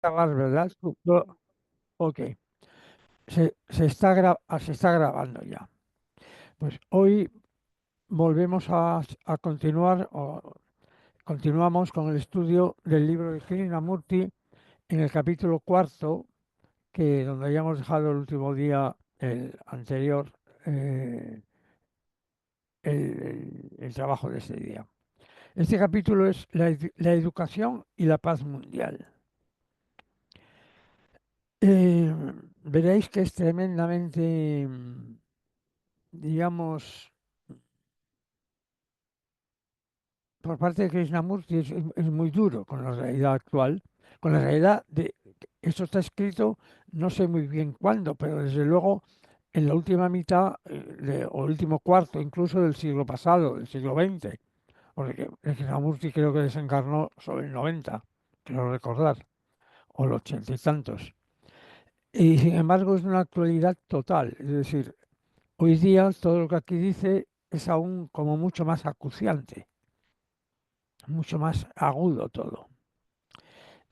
Grabar, ¿verdad? Ok, se está grabando ya. Pues hoy volvemos a continuar, o continuamos con el estudio del libro de Krishnamurti en el capítulo cuarto, que donde habíamos dejado el último día, el anterior, eh, el trabajo de ese día. Este capítulo es la educación y la paz mundial. Eh, Veréis que es tremendamente, digamos, por parte de Krishnamurti es muy duro con la realidad actual, con la realidad de esto está escrito, no sé muy bien cuándo, pero desde luego en la última mitad o último cuarto incluso del siglo pasado, del siglo XX, porque Krishnamurti creo que desencarnó sobre el 90, quiero recordar, o el 80 y tantos. Y sin embargo es de una actualidad total, es decir, hoy día todo lo que aquí dice es aún como mucho más acuciante, mucho más agudo todo.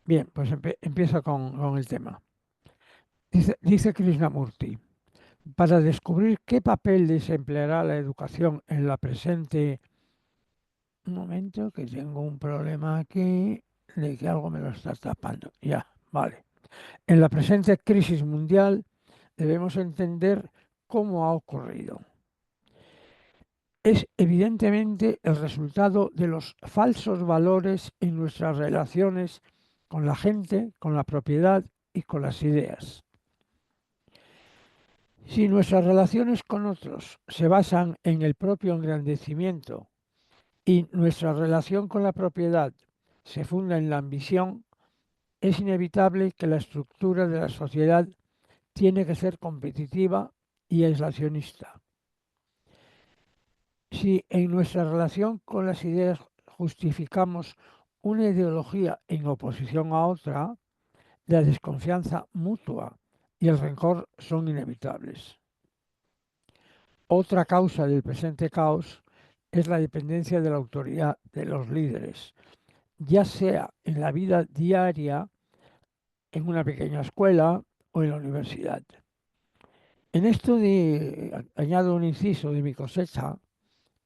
Bien, pues empiezo con el tema. Dice Krishnamurti, para descubrir qué papel desempleará la educación en la presente... Un momento, que tengo un problema aquí de que algo me lo está tapando. Ya, vale. En la presente crisis mundial debemos entender cómo ha ocurrido. Es evidentemente el resultado de los falsos valores en nuestras relaciones con la gente, con la propiedad y con las ideas. Si nuestras relaciones con otros se basan en el propio engrandecimiento y nuestra relación con la propiedad se funda en la ambición, es inevitable que la estructura de la sociedad tiene que ser competitiva y aislacionista. Si en nuestra relación con las ideas justificamos una ideología en oposición a otra, la desconfianza mutua y el rencor son inevitables. Otra causa del presente caos es la dependencia de la autoridad de los líderes, ya sea en la vida diaria, en una pequeña escuela o en la universidad. En esto añado un inciso de mi cosecha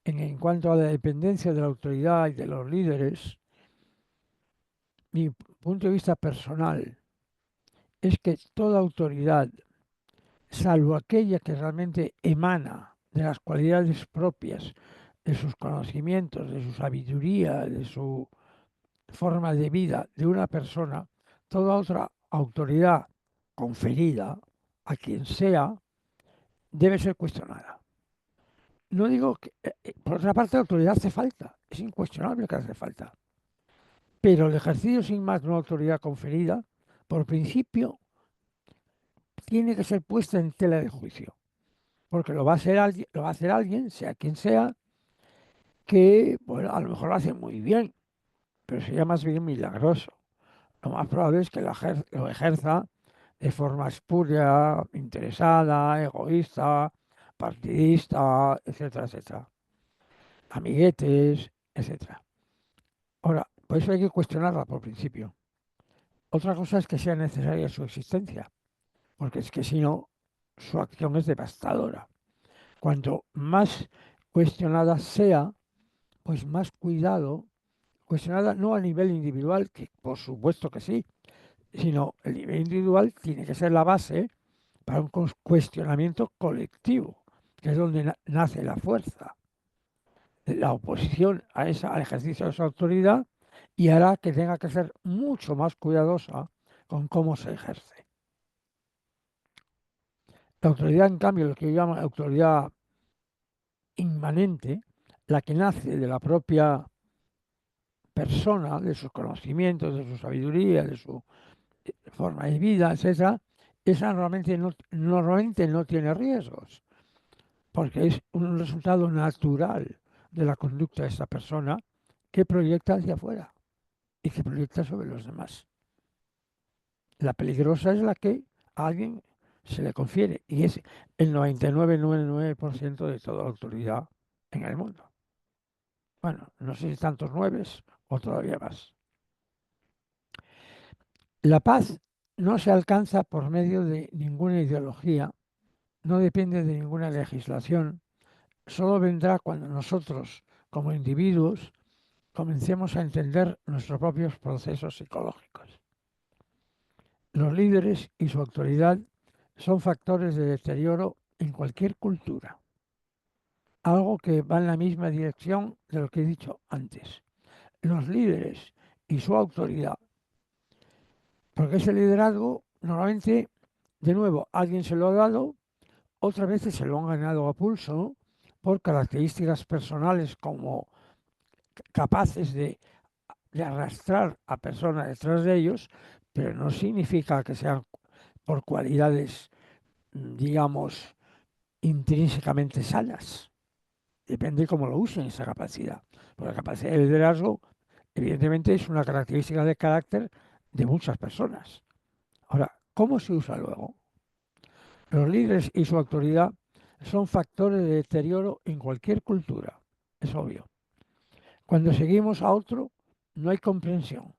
en cuanto a la dependencia de la autoridad y de los líderes. Mi punto de vista personal es que toda autoridad, salvo aquella que realmente emana de las cualidades propias, de sus conocimientos, de su sabiduría, de su forma de vida de una persona, toda otra autoridad conferida a quien sea debe ser cuestionada. No digo que, por otra parte, la autoridad hace falta, es incuestionable que hace falta, pero el ejercicio sin más de una autoridad conferida, por principio, tiene que ser puesta en tela de juicio, porque lo va a hacer alguien, sea quien sea, que, bueno, a lo mejor lo hace muy bien, pero sería más bien milagroso. Lo más probable es que lo ejerza de forma espuria, interesada, egoísta, partidista, etcétera, etcétera. Amiguetes, etcétera. Ahora, por eso hay que cuestionarla por principio. Otra cosa es que sea necesaria su existencia, porque es que si no, su acción es devastadora. Cuanto más cuestionada sea, pues más cuidado, cuestionada no a nivel individual, que por supuesto que sí, sino el nivel individual tiene que ser la base para un cuestionamiento colectivo, que es donde nace la fuerza, la oposición al ejercicio de esa autoridad y hará que tenga que ser mucho más cuidadosa con cómo se ejerce. La autoridad, en cambio, lo que yo llamo autoridad inmanente, la que nace de la propia persona, de sus conocimientos, de su sabiduría, de su forma de vida, etcétera, esa normalmente no tiene riesgos, porque es un resultado natural de la conducta de esta persona que proyecta hacia afuera y que proyecta sobre los demás. La peligrosa es la que a alguien se le confiere y es el 99,99% de toda la autoridad en el mundo. Bueno, no sé si tantos nueves o todavía más. La paz no se alcanza por medio de ninguna ideología, no depende de ninguna legislación, solo vendrá cuando nosotros, como individuos, comencemos a entender nuestros propios procesos psicológicos. Los líderes y su autoridad son factores de deterioro en cualquier cultura, algo que va en la misma dirección de lo que he dicho antes. Los líderes y su autoridad, porque ese liderazgo normalmente, de nuevo, alguien se lo ha dado, otras veces se lo han ganado a pulso por características personales como capaces de arrastrar a personas detrás de ellos, pero no significa que sean por cualidades, digamos, intrínsecamente sanas. Depende cómo lo usen esa capacidad. Porque la capacidad de liderazgo, evidentemente, es una característica de carácter de muchas personas. Ahora, ¿cómo se usa luego? Los líderes y su autoridad son factores de deterioro en cualquier cultura, es obvio. Cuando seguimos a otro, no hay comprensión,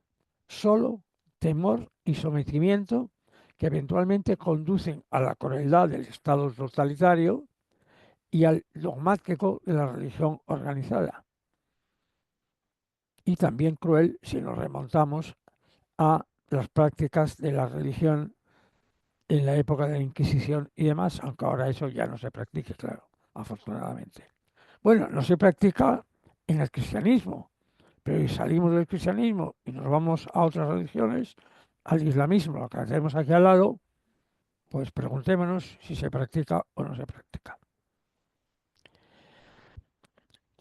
solo temor y sometimiento que eventualmente conducen a la crueldad del Estado totalitario y al dogmático de la religión organizada. Y también cruel si nos remontamos a las prácticas de la religión en la época de la Inquisición y demás, aunque ahora eso ya no se practique, claro, afortunadamente. Bueno, no se practica en el cristianismo, pero si salimos del cristianismo y nos vamos a otras religiones, al islamismo, lo que tenemos aquí al lado, pues preguntémonos si se practica o no se practica.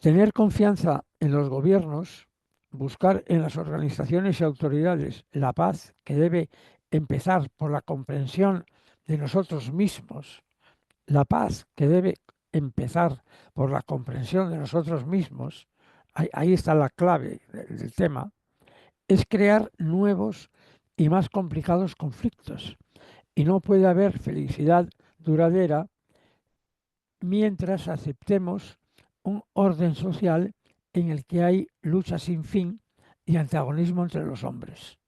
Tener confianza en los gobiernos, buscar en las organizaciones y autoridades la paz que debe empezar por la comprensión de nosotros mismos, la paz que debe empezar por la comprensión de nosotros mismos, ahí está la clave del tema, es crear nuevos y más complicados conflictos. Y no puede haber felicidad duradera mientras aceptemos un orden social en el que hay lucha sin fin y antagonismo entre los hombres.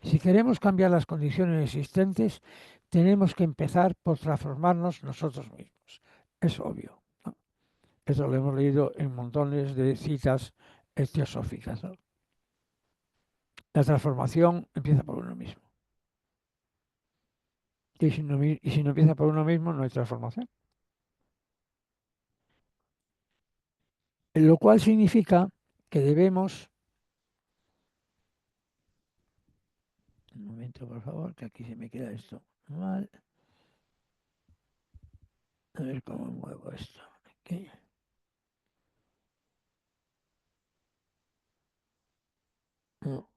Si queremos cambiar las condiciones existentes, tenemos que empezar por transformarnos nosotros mismos. Es obvio, ¿no? Eso lo hemos leído en montones de citas teosóficas, ¿no? La transformación empieza por uno mismo. Y si no empieza por uno mismo, no hay transformación. Lo cual significa que debemos... Un momento, por favor, que aquí se me queda esto mal. A ver cómo muevo esto. Aquí. No.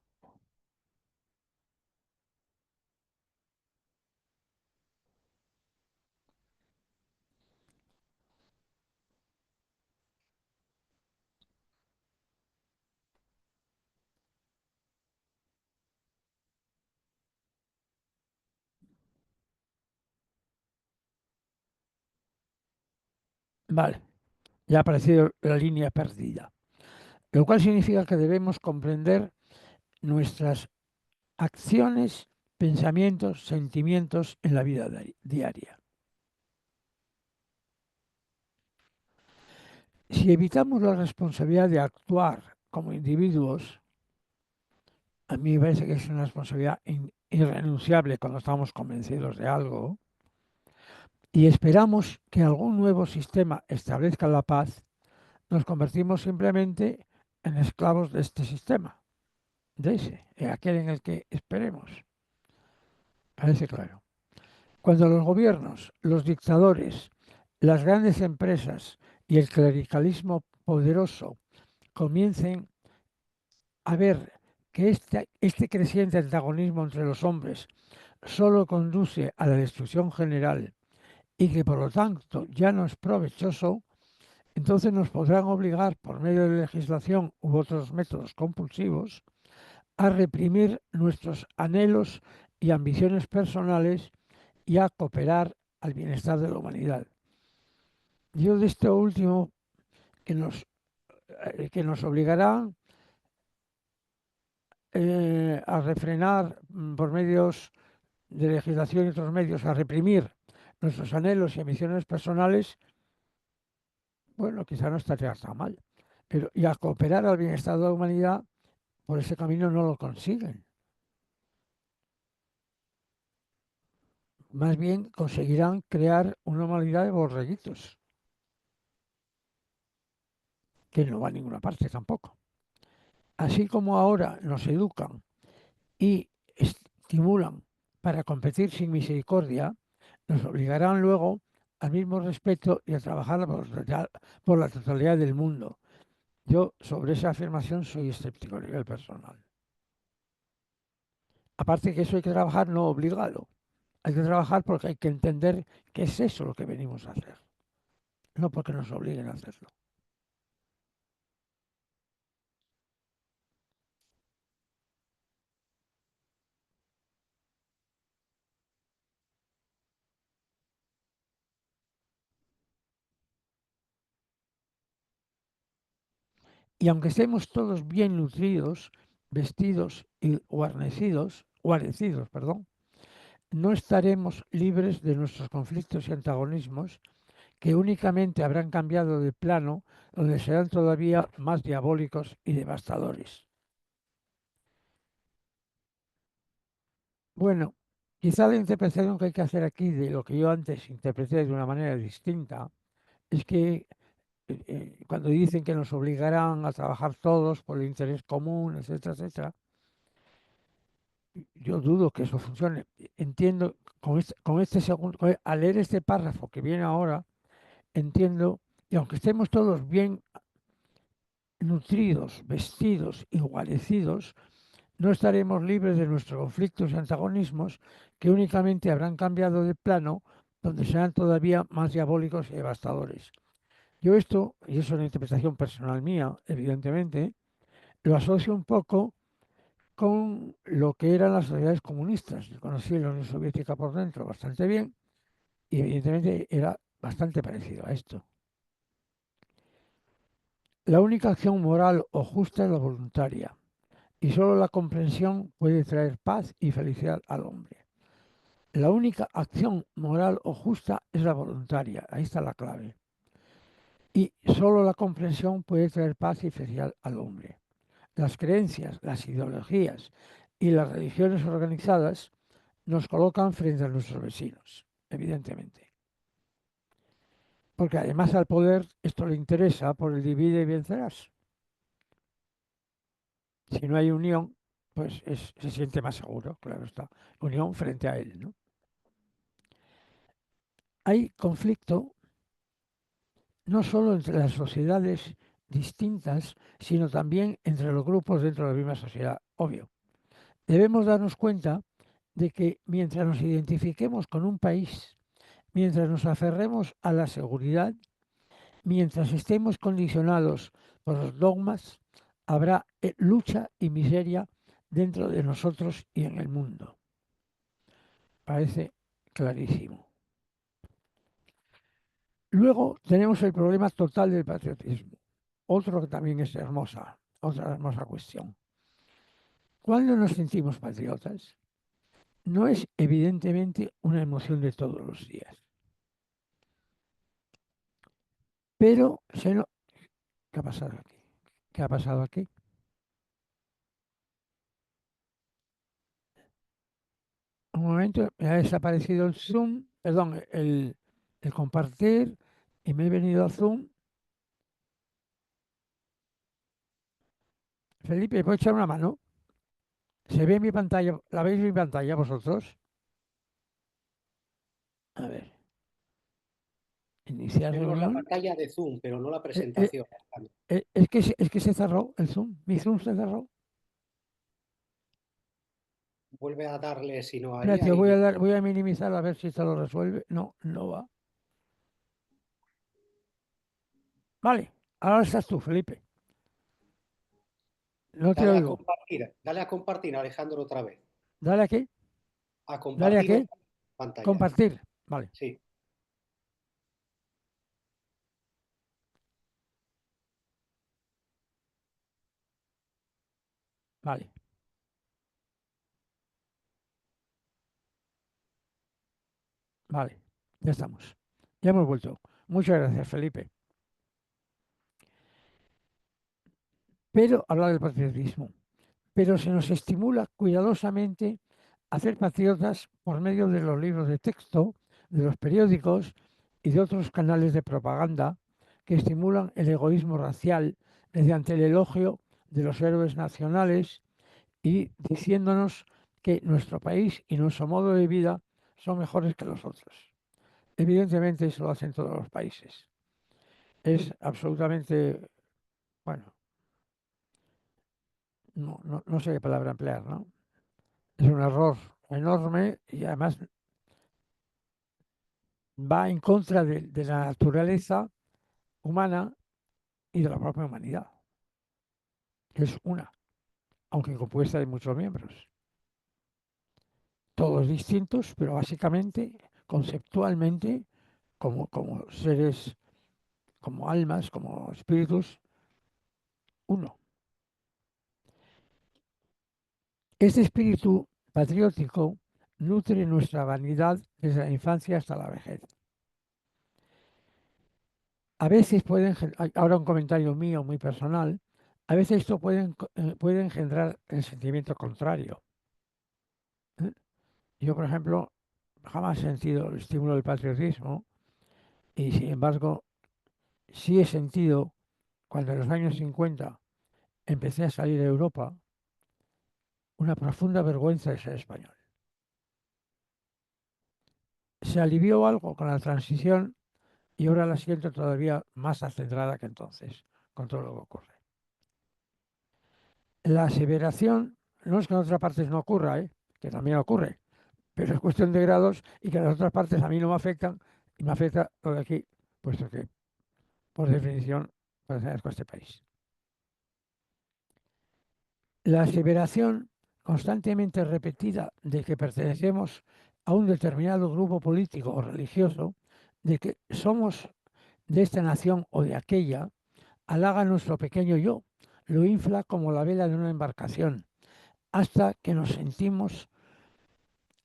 Vale, ya ha aparecido la línea perdida. Lo cual significa que debemos comprender nuestras acciones, pensamientos, sentimientos en la vida diaria. Si evitamos la responsabilidad de actuar como individuos, a mí me parece que es una responsabilidad irrenunciable cuando estamos convencidos de algo, y esperamos que algún nuevo sistema establezca la paz, nos convertimos simplemente en esclavos de este sistema, de ese, en aquel en el que esperemos. Parece claro. Cuando los gobiernos, los dictadores, las grandes empresas y el clericalismo poderoso comiencen a ver que este creciente antagonismo entre los hombres solo conduce a la destrucción general y que por lo tanto ya no es provechoso, entonces nos podrán obligar por medio de legislación u otros métodos compulsivos a reprimir nuestros anhelos y ambiciones personales y a cooperar al bienestar de la humanidad. Yo de esto último que nos obligará a refrenar por medios de legislación y otros medios, a reprimir nuestros anhelos y ambiciones personales, bueno, quizá no estaría tan mal. Pero, y a cooperar al bienestar de la humanidad, por ese camino no lo consiguen. Más bien conseguirán crear una humanidad de borreguitos, que no va a ninguna parte tampoco. Así como ahora nos educan y estimulan para competir sin misericordia, nos obligarán luego al mismo respeto y a trabajar por la totalidad del mundo. Yo sobre esa afirmación soy escéptico a nivel personal. Aparte que eso hay que trabajar no obligado, hay que trabajar porque hay que entender que es eso lo que venimos a hacer, no porque nos obliguen a hacerlo. Y aunque estemos todos bien nutridos, vestidos y guarnecidos, perdón, no estaremos libres de nuestros conflictos y antagonismos que únicamente habrán cambiado de plano donde serán todavía más diabólicos y devastadores. Bueno, quizá la interpretación que hay que hacer aquí de lo que yo antes interpreté de una manera distinta es que cuando dicen que nos obligarán a trabajar todos por el interés común, etcétera, etcétera, yo dudo que eso funcione. Entiendo, con este segundo, al leer este párrafo que viene ahora, entiendo, y aunque estemos todos bien nutridos, vestidos, igualecidos, no estaremos libres de nuestros conflictos y antagonismos que únicamente habrán cambiado de plano donde serán todavía más diabólicos y devastadores. Yo esto, y eso es una interpretación personal mía, evidentemente, lo asocio un poco con lo que eran las sociedades comunistas. Yo conocí la Unión Soviética por dentro bastante bien y evidentemente era bastante parecido a esto. La única acción moral o justa es la voluntaria y solo la comprensión puede traer paz y felicidad al hombre. La única acción moral o justa es la voluntaria, ahí está la clave. Y solo la comprensión puede traer paz y felicidad al hombre. Las creencias, las ideologías y las religiones organizadas nos colocan frente a nuestros vecinos, evidentemente. Porque además al poder esto le interesa por el divide y vencerás. Si no hay unión, pues se siente más seguro, claro está. Unión frente a él, ¿no? Hay conflicto no solo entre las sociedades distintas, sino también entre los grupos dentro de la misma sociedad, obvio. Debemos darnos cuenta de que mientras nos identifiquemos con un país, mientras nos aferremos a la seguridad, mientras estemos condicionados por los dogmas, habrá lucha y miseria dentro de nosotros y en el mundo. Parece clarísimo. Luego tenemos el problema total del patriotismo, otro que también es otra hermosa cuestión. ¿Cuándo nos sentimos patriotas? No es evidentemente una emoción de todos los días, pero ¿qué ha pasado aquí? ¿Qué ha pasado aquí? Un momento, me ha desaparecido el Zoom, perdón, el compartir y me he venido a Zoom. Felipe, ¿puedo echar una mano? ¿Se ve mi pantalla? ¿La veis mi pantalla vosotros? A ver, iniciar Vemos la reunión. pantalla de Zoom, pero no la Eh, eh, presentación. es que se cerró el Zoom. Mi Zoom se cerró. Vuelve a darle, si no Espérate, haría, y voy a minimizar a ver si esto lo resuelve. No, no va. Vale, ahora estás tú, Felipe. No te oigo. dale a compartir, Alejandro, otra vez. Dale aquí. A Dale compartir aquí. otra pantalla. Compartir. Vale, Sí. vale. Vale, ya estamos. Ya hemos vuelto. Muchas gracias, Felipe. Pero hablar del patriotismo. Pero se nos estimula cuidadosamente a ser patriotas por medio de los libros de texto, de los periódicos y de otros canales de propaganda que estimulan el egoísmo racial mediante el elogio de los héroes nacionales y diciéndonos que nuestro país y nuestro modo de vida son mejores que los otros. Evidentemente eso lo hacen todos los países. Es absolutamente, bueno, no sé qué palabra emplear, ¿no? Es un error enorme y además va en contra de la naturaleza humana y de la propia humanidad, que es una, aunque compuesta de muchos miembros. Todos distintos, pero básicamente, conceptualmente, como seres, como almas, como espíritus, uno. Este espíritu patriótico nutre nuestra vanidad desde la infancia hasta la vejez. A veces ahora un comentario mío muy personal, a veces esto puede engendrar el sentimiento contrario. ¿Eh? Yo, por ejemplo, jamás he sentido el estímulo del patriotismo y, sin embargo, sí he sentido, cuando en los años 50 empecé a salir de Europa, una profunda vergüenza de ser español. Se alivió algo con la transición y ahora la siento todavía más acelerada que entonces, con todo lo que ocurre. La aseveración no es que en otras partes no ocurra, que también ocurre, pero es cuestión de grados y que las otras partes a mí no me afectan y me afecta lo de aquí, puesto que, por definición, pertenezco a este país. La aseveración constantemente repetida de que pertenecemos a un determinado grupo político o religioso, de que somos de esta nación o de aquella, halaga nuestro pequeño yo, lo infla como la vela de una embarcación, hasta que nos sentimos,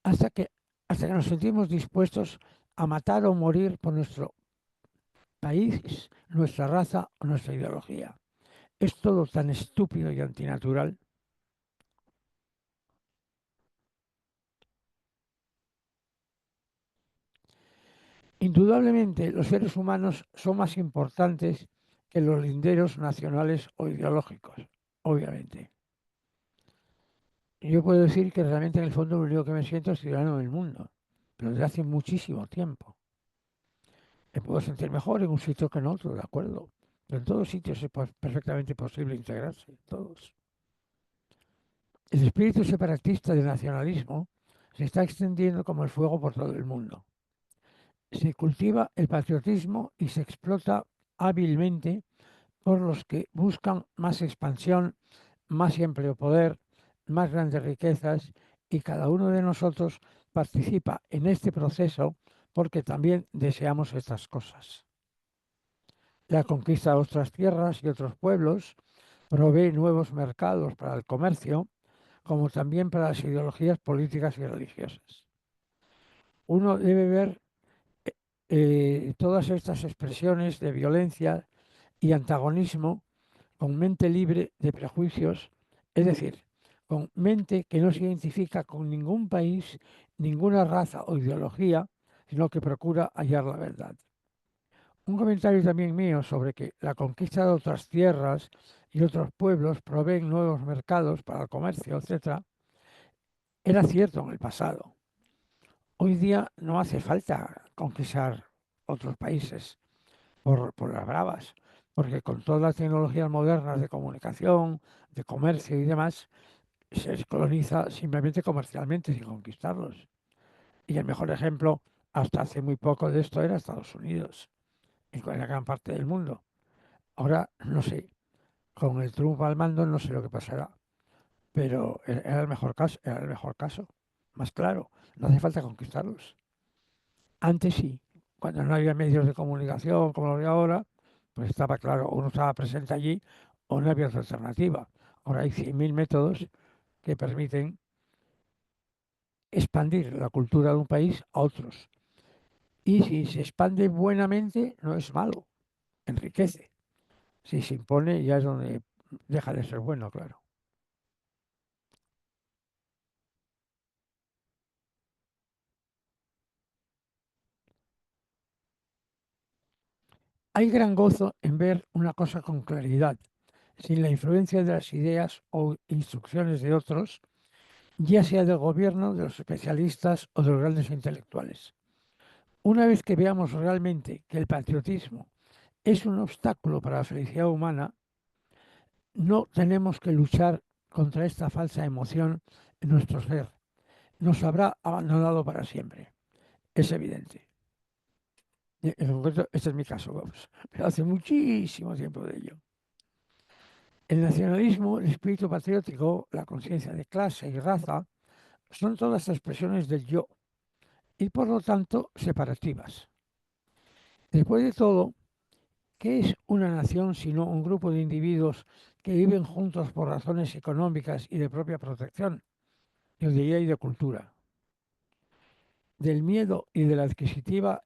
hasta que, hasta que nos sentimos dispuestos a matar o morir por nuestro país, nuestra raza o nuestra ideología. Es todo tan estúpido y antinatural. Indudablemente, los seres humanos son más importantes que los linderos nacionales o ideológicos, obviamente. Yo puedo decir que realmente en el fondo lo único que me siento es ciudadano del mundo, pero desde hace muchísimo tiempo. Me puedo sentir mejor en un sitio que en otro, de acuerdo. Pero en todos sitios es perfectamente posible integrarse, todos. El espíritu separatista del nacionalismo se está extendiendo como el fuego por todo el mundo. Se cultiva el patriotismo y se explota hábilmente por los que buscan más expansión, más y amplio poder, más grandes riquezas y cada uno de nosotros participa en este proceso porque también deseamos estas cosas. La conquista de otras tierras y otros pueblos provee nuevos mercados para el comercio, como también para las ideologías políticas y religiosas. Uno debe ver todas estas expresiones de violencia y antagonismo con mente libre de prejuicios, es decir, con mente que no se identifica con ningún país, ninguna raza o ideología, sino que procura hallar la verdad. Un comentario también mío sobre que la conquista de otras tierras y otros pueblos proveen nuevos mercados para el comercio, etcétera, era cierto en el pasado. Hoy día no hace falta conquistar otros países por las bravas, porque con todas las tecnologías modernas de comunicación, de comercio y demás, se coloniza simplemente comercialmente sin conquistarlos. Y el mejor ejemplo, hasta hace muy poco de esto, era Estados Unidos, en la gran parte del mundo. Ahora, no sé, con el Trump al mando no sé lo que pasará, pero era el mejor caso, más claro, no hace falta conquistarlos. Antes sí, cuando no había medios de comunicación como los de ahora, pues estaba claro, uno estaba presente allí o no había otra alternativa. Ahora hay 100.000 métodos que permiten expandir la cultura de un país a otros. Y si se expande buenamente, no es malo, enriquece. Si se impone, ya es donde deja de ser bueno, claro. Hay gran gozo en ver una cosa con claridad, sin la influencia de las ideas o instrucciones de otros, ya sea del gobierno, de los especialistas o de los grandes intelectuales. Una vez que veamos realmente que el patriotismo es un obstáculo para la felicidad humana, no tenemos que luchar contra esta falsa emoción en nuestro ser. Nos habrá abandonado para siempre. Es evidente. En concreto, este es mi caso, vamos. Pero hace muchísimo tiempo de ello. El nacionalismo, el espíritu patriótico, la conciencia de clase y raza son todas expresiones del yo y por lo tanto separativas. Después de todo, ¿qué es una nación sino un grupo de individuos que viven juntos por razones económicas y de propia protección, yo diría, y de cultura? Del miedo y de la adquisitiva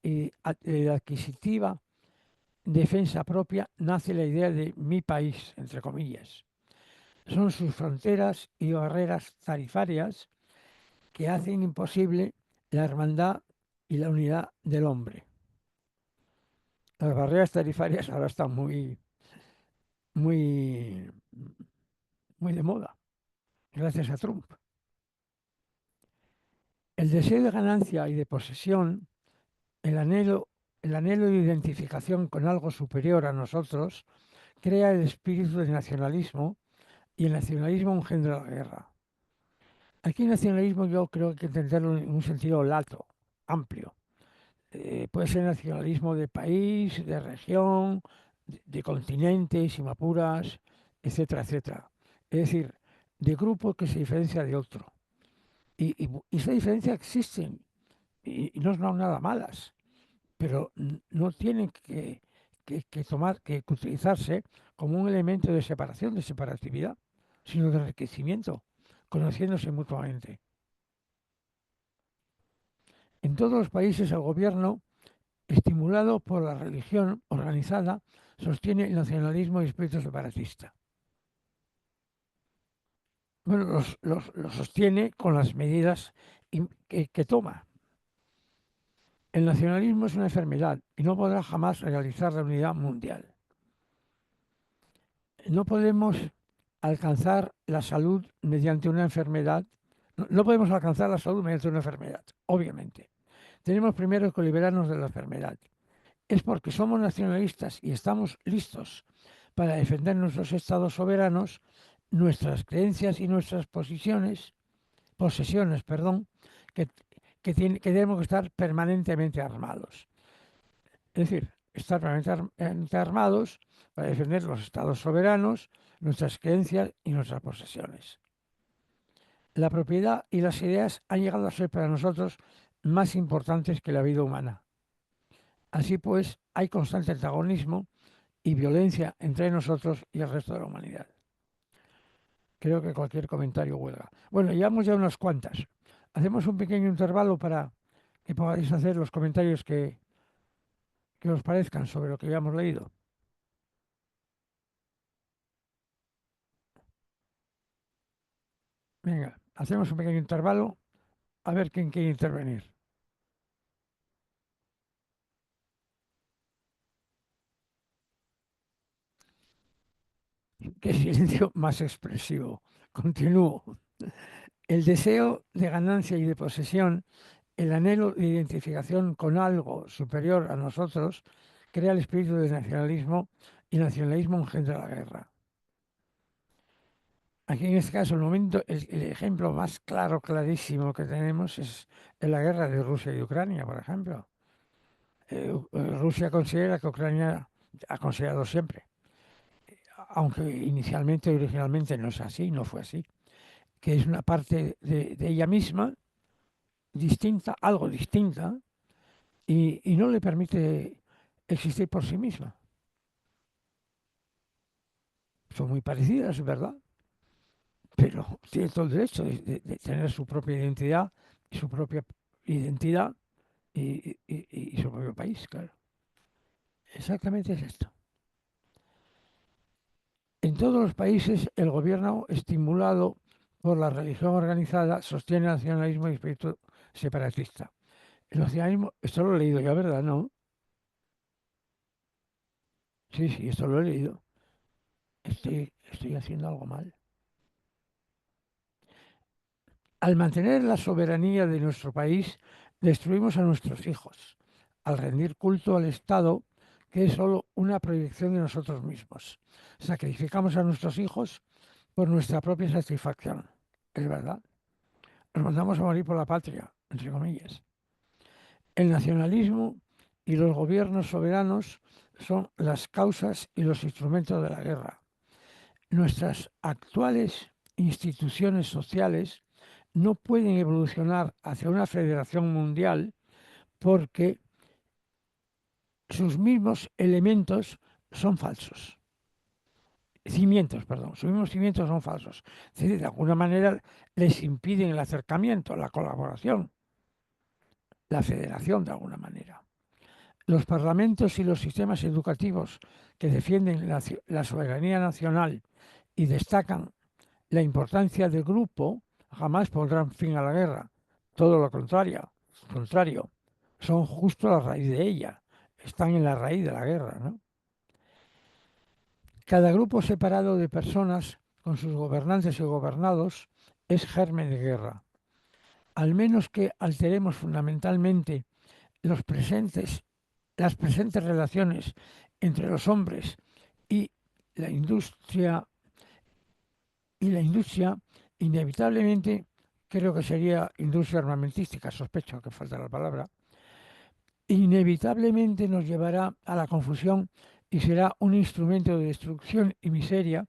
defensa propia nace la idea de mi país, entre comillas. Son sus fronteras y barreras tarifarias que hacen imposible la hermandad y la unidad del hombre. Las barreras tarifarias ahora están muy, muy de moda, gracias a Trump. El deseo de ganancia y de posesión, el anhelo, el anhelo de identificación con algo superior a nosotros, crea el espíritu del nacionalismo y el nacionalismo engendra la guerra. Aquí el nacionalismo yo creo que hay que entenderlo en un sentido lato, amplio. Puede ser nacionalismo de país, de región, de continente, si me apuras, etcétera, etcétera. Es decir, de grupo que se diferencia de otro. Y esa diferencia existe y no son nada malas, pero no tienen que utilizarse como un elemento de separación, de separatividad, sino de enriquecimiento, conociéndose mutuamente. En todos los países el gobierno, estimulado por la religión organizada, sostiene el nacionalismo y espíritu separatista. Bueno, los sostiene con las medidas que toma. El nacionalismo es una enfermedad y no podrá jamás realizar la unidad mundial. No podemos alcanzar la salud mediante una enfermedad. No podemos alcanzar la salud mediante una enfermedad, obviamente. Tenemos primero que liberarnos de la enfermedad. Es porque somos nacionalistas y estamos listos para defender nuestros estados soberanos, nuestras creencias y nuestras posesiones, que, que tenemos que estar permanentemente armados. Es decir, estar permanentemente armados para defender los estados soberanos, nuestras creencias y nuestras posesiones. La propiedad y las ideas han llegado a ser para nosotros más importantes que la vida humana. Así pues, hay constante antagonismo y violencia entre nosotros y el resto de la humanidad. Creo que cualquier comentario huelga. Bueno, llevamos ya unas cuantas. Hacemos un pequeño intervalo para que podáis hacer los comentarios que os parezcan sobre lo que ya hemos leído. Venga, hacemos un pequeño intervalo a ver quién quiere intervenir. Qué silencio más expresivo. Continúo. El deseo de ganancia y de posesión, el anhelo de identificación con algo superior a nosotros, crea el espíritu del nacionalismo y el nacionalismo engendra la guerra. Aquí en este caso, el ejemplo más claro, clarísimo que tenemos es en la guerra de Rusia y Ucrania, por ejemplo. Rusia considera que Ucrania ha considerado siempre, aunque inicialmente, originalmente no es así, no fue así, que es una parte de ella misma, distinta, algo distinta, y no le permite existir por sí misma. Son muy parecidas, es verdad, pero tiene todo el derecho de tener su propia identidad y su propia identidad y su propio país, claro. Exactamente es esto. En todos los países el gobierno, estimulado por la religión organizada, sostiene el nacionalismo y espíritu separatista. El nacionalismo, esto lo he leído ya, ¿verdad? ¿No? Sí, sí, esto lo he leído. Estoy haciendo algo mal. Al mantener la soberanía de nuestro país, destruimos a nuestros hijos, al rendir culto al Estado, que es solo una proyección de nosotros mismos. Sacrificamos a nuestros hijos por nuestra propia satisfacción. Es verdad. Nos mandamos a morir por la patria, entre comillas. El nacionalismo y los gobiernos soberanos son las causas y los instrumentos de la guerra. Nuestras actuales instituciones sociales no pueden evolucionar hacia una federación mundial porque sus mismos elementos son falsos. Cimientos, perdón, sus mismos cimientos son falsos. Es decir, de alguna manera les impiden el acercamiento, la colaboración, la federación de alguna manera. Los parlamentos y los sistemas educativos que defienden la soberanía nacional y destacan la importancia del grupo jamás pondrán fin a la guerra. Todo lo contrario, son justo la raíz de ella, están en la raíz de la guerra, ¿no? Cada grupo separado de personas con sus gobernantes y gobernados es germen de guerra. Al menos que alteremos fundamentalmente los presentes, las presentes relaciones entre los hombres y la industria la industria, inevitablemente, creo que sería industria armamentística, sospecho que falta la palabra, inevitablemente nos llevará a la confusión y será un instrumento de destrucción y miseria.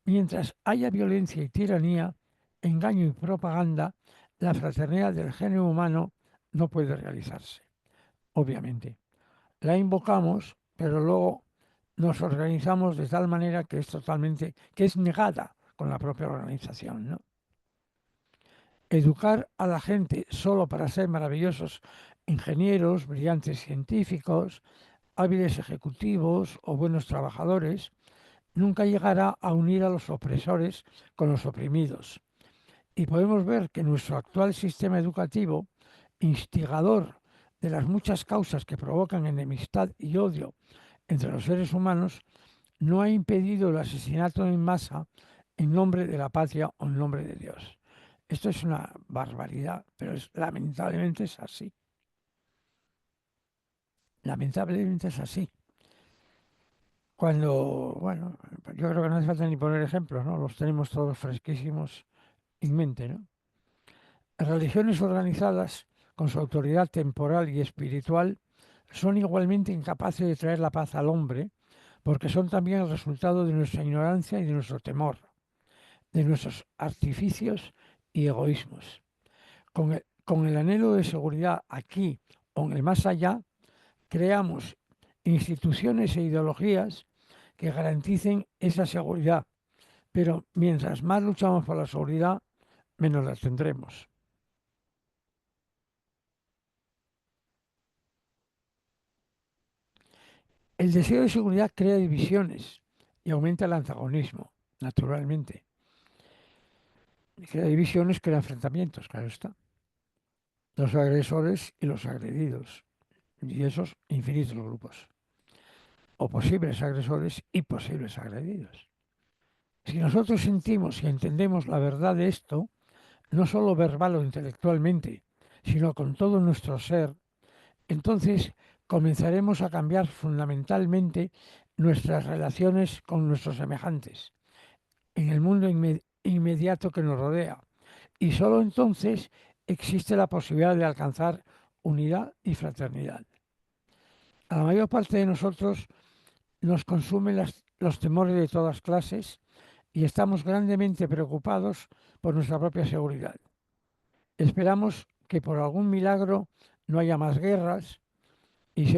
Mientras haya violencia y tiranía, engaño y propaganda, la fraternidad del género humano no puede realizarse, obviamente. La invocamos, pero luego nos organizamos de tal manera que es totalmente, que es negada con la propia organización, ¿no? Educar a la gente solo para ser maravillosos ingenieros, brillantes científicos, hábiles ejecutivos o buenos trabajadores, nunca llegará a unir a los opresores con los oprimidos. Y podemos ver que nuestro actual sistema educativo, instigador de las muchas causas que provocan enemistad y odio entre los seres humanos, no ha impedido el asesinato en masa en nombre de la patria o en nombre de Dios. Esto es una barbaridad, pero lamentablemente es así. Lamentablemente es así. Cuando, bueno, yo creo que no hace falta ni poner ejemplos, ¿no? Los tenemos todos fresquísimos en mente, ¿no? Las religiones organizadas, con su autoridad temporal y espiritual, son igualmente incapaces de traer la paz al hombre, porque son también el resultado de nuestra ignorancia y de nuestro temor, de nuestros artificios y egoísmos. Con el anhelo de seguridad aquí o en el más allá, creamos instituciones e ideologías que garanticen esa seguridad, pero mientras más luchamos por la seguridad, menos la tendremos. El deseo de seguridad crea divisiones y aumenta el antagonismo, naturalmente. Crea divisiones, crea enfrentamientos, claro está. Los agresores y los agredidos, y esos infinitos grupos, o posibles agresores y posibles agredidos. Si nosotros sentimos y entendemos la verdad de esto, no solo verbal o intelectualmente, sino con todo nuestro ser, entonces comenzaremos a cambiar fundamentalmente nuestras relaciones con nuestros semejantes en el mundo inmediato que nos rodea. Y solo entonces existe la posibilidad de alcanzar unidad y fraternidad. A la mayor parte de nosotros nos consumen los temores de todas clases y estamos grandemente preocupados por nuestra propia seguridad. Esperamos que por algún milagro no haya más guerras y si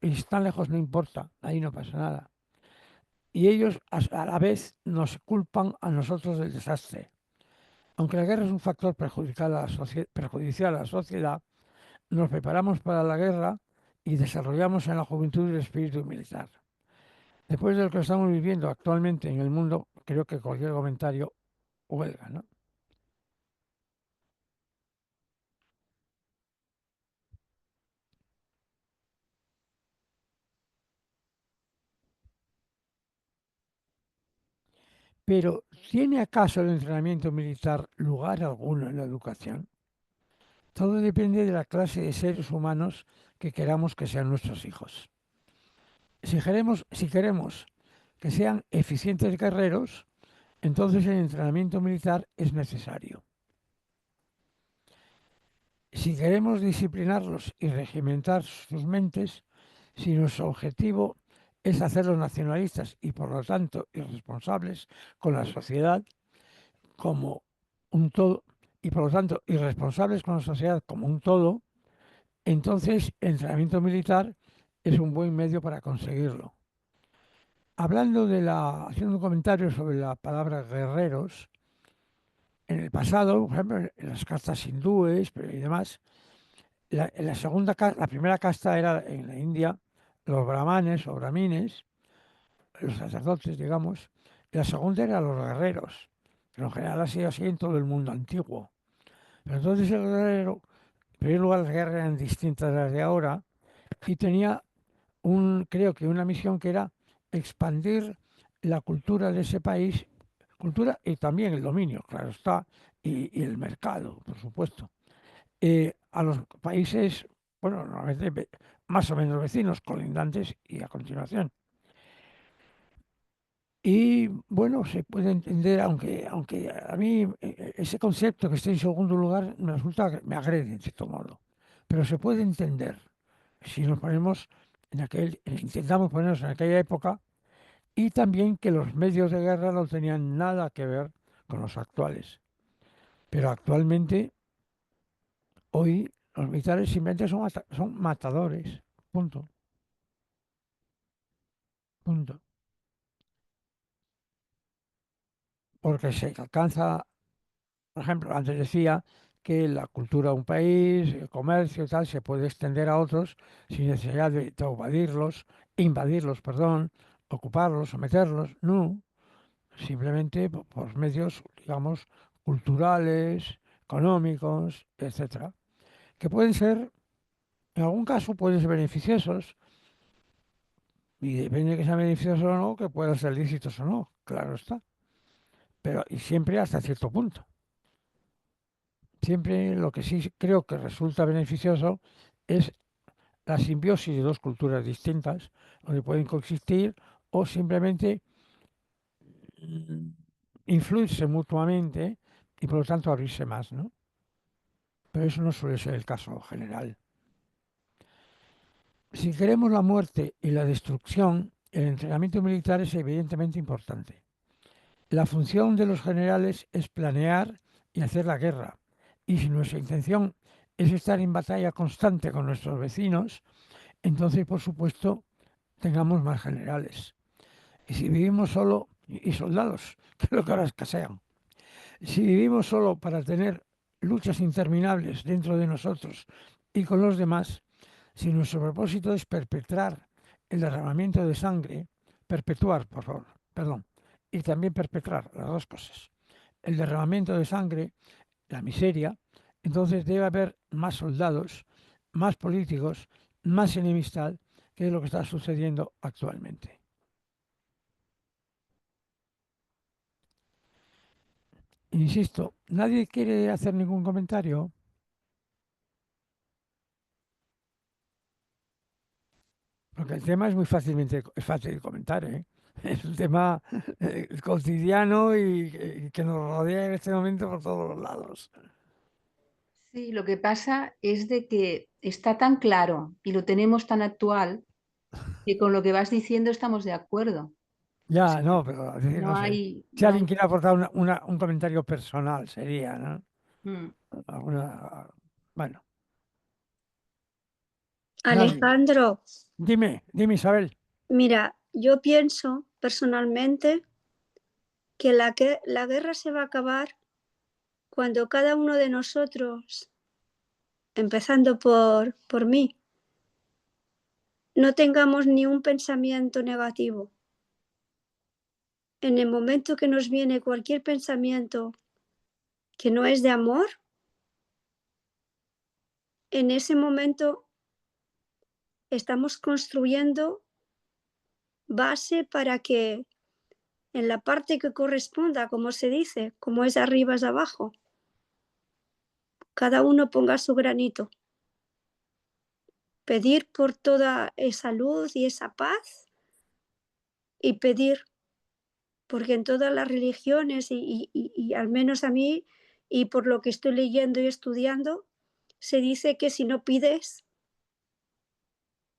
están lejos no importa, ahí no pasa nada. Y ellos a la vez nos culpan a nosotros del desastre. Aunque la guerra es un factor perjudicial a la sociedad, nos preparamos para la guerra y desarrollamos en la juventud el espíritu militar. Después de lo que estamos viviendo actualmente en el mundo, creo que cualquier comentario huelga, ¿no? Pero, ¿tiene acaso el entrenamiento militar lugar alguno en la educación? Todo depende de la clase de seres humanos que queramos que sean nuestros hijos. Si queremos que sean eficientes guerreros, entonces el entrenamiento militar es necesario. Si queremos disciplinarlos y regimentar sus mentes, si nuestro objetivo es hacerlos nacionalistas y por lo tanto irresponsables con la sociedad como un todo, y por lo tanto irresponsables con la sociedad como un todo, entonces el entrenamiento militar es un buen medio para conseguirlo. Haciendo un comentario sobre la palabra guerreros, en el pasado, por ejemplo, en las castas hindúes y demás, la primera casta era en la India los brahmanes o brahmines, los sacerdotes, digamos, y la segunda era los guerreros, pero en general ha sido así en todo el mundo antiguo. Pero entonces el guerrero, en primer lugar, las guerras eran distintas de las de ahora y tenía creo que una misión que era expandir la cultura de ese país, cultura y también el dominio, claro está, y el mercado, por supuesto, a los países, bueno, normalmente más o menos vecinos, colindantes y a continuación. Y bueno, se puede entender, aunque a mí ese concepto que esté en segundo lugar me resulta que me agrede en cierto modo, pero se puede entender si nos ponemos intentamos ponernos en aquella época y también que los medios de guerra no tenían nada que ver con los actuales. Pero actualmente, hoy, los militares simplemente son matadores. Punto. Punto. Porque se alcanza, por ejemplo, antes decía que la cultura de un país, el comercio y tal, se puede extender a otros sin necesidad de invadirlos, perdón, ocuparlos, someterlos. No, simplemente por medios, digamos, culturales, económicos, etcétera, que pueden ser, en algún caso, pueden ser beneficiosos, y depende de que sean beneficiosos o no, que puedan ser lícitos o no, claro está, pero y siempre hasta cierto punto. Siempre lo que sí creo que resulta beneficioso es la simbiosis de dos culturas distintas, donde pueden coexistir o simplemente mm, influirse mutuamente y por lo tanto abrirse más, ¿no? Pero eso no suele ser el caso general. Si queremos la muerte y la destrucción, el entrenamiento militar es evidentemente importante. La función de los generales es planear y hacer la guerra. Y si nuestra intención es estar en batalla constante con nuestros vecinos, entonces, por supuesto, tengamos más generales. Y si vivimos solo, y soldados, que es lo que ahora escasean, si vivimos solo para tener luchas interminables dentro de nosotros y con los demás, si nuestro propósito es perpetrar el derramamiento de sangre, perpetuar, por favor, perdón, y también perpetrar las dos cosas, el derramamiento de sangre, la miseria, entonces debe haber más soldados, más políticos, más enemistad, que es lo que está sucediendo actualmente. Insisto, nadie quiere hacer ningún comentario, porque el tema es es fácil de comentar, ¿eh? Es un tema cotidiano y que nos rodea en este momento por todos los lados. Sí, lo que pasa es de que está tan claro y lo tenemos tan actual que con lo que vas diciendo estamos de acuerdo. O Ya, sea, no, pero es decir, no no sé. hay, Si no alguien hay. quiere aportar un comentario personal, sería, ¿no? Mm. Bueno, nadie. Alejandro, Dime, Isabel. mira, yo pienso personalmente que la guerra se va a acabar cuando cada uno de nosotros empezando por mí, no tengamos ni un pensamiento negativo. En el momento que nos viene cualquier pensamiento que no es de amor, en ese momento estamos construyendo base para que en la parte que corresponda, como se dice, como es arriba es abajo, cada uno ponga su granito. Pedir por toda esa luz y esa paz y pedir, porque en todas las religiones y al menos a mí y por lo que estoy leyendo y estudiando, se dice que si no pides,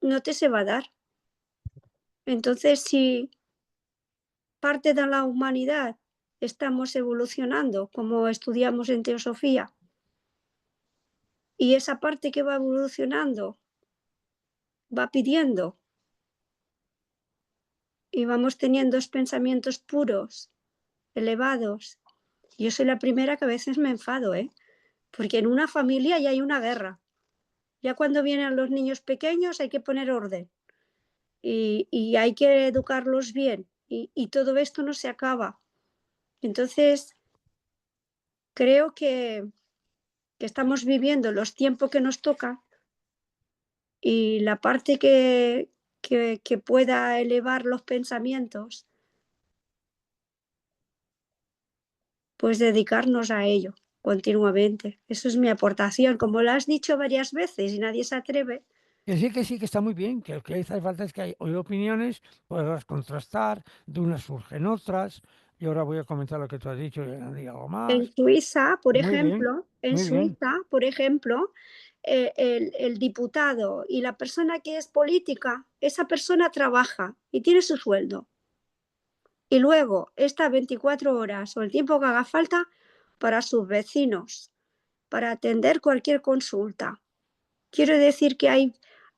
no te se va a dar. Entonces, si parte de la humanidad estamos evolucionando, como estudiamos en teosofía, y esa parte que va evolucionando va pidiendo y vamos teniendo pensamientos puros, elevados. Yo soy la primera que a veces me enfado, porque en una familia ya hay una guerra. Ya cuando vienen los niños pequeños hay que poner orden y hay que educarlos bien y todo esto no se acaba. Entonces, creo que estamos viviendo los tiempos que nos toca y la parte que pueda elevar los pensamientos, pues dedicarnos a ello continuamente. Eso es mi aportación. Como lo has dicho varias veces y nadie se atreve. Que sí, que está muy bien, que lo que hace falta es que hay opiniones, poderlas contrastar, de unas surgen otras, y ahora voy a comentar lo que tú has dicho y añadir algo En más. Suiza, por Muy bien, muy bien. ejemplo, el diputado y la persona que es política, esa persona trabaja y tiene su sueldo. Y luego está 24 horas o el tiempo que haga falta para sus vecinos, para atender cualquier consulta. Quiero decir que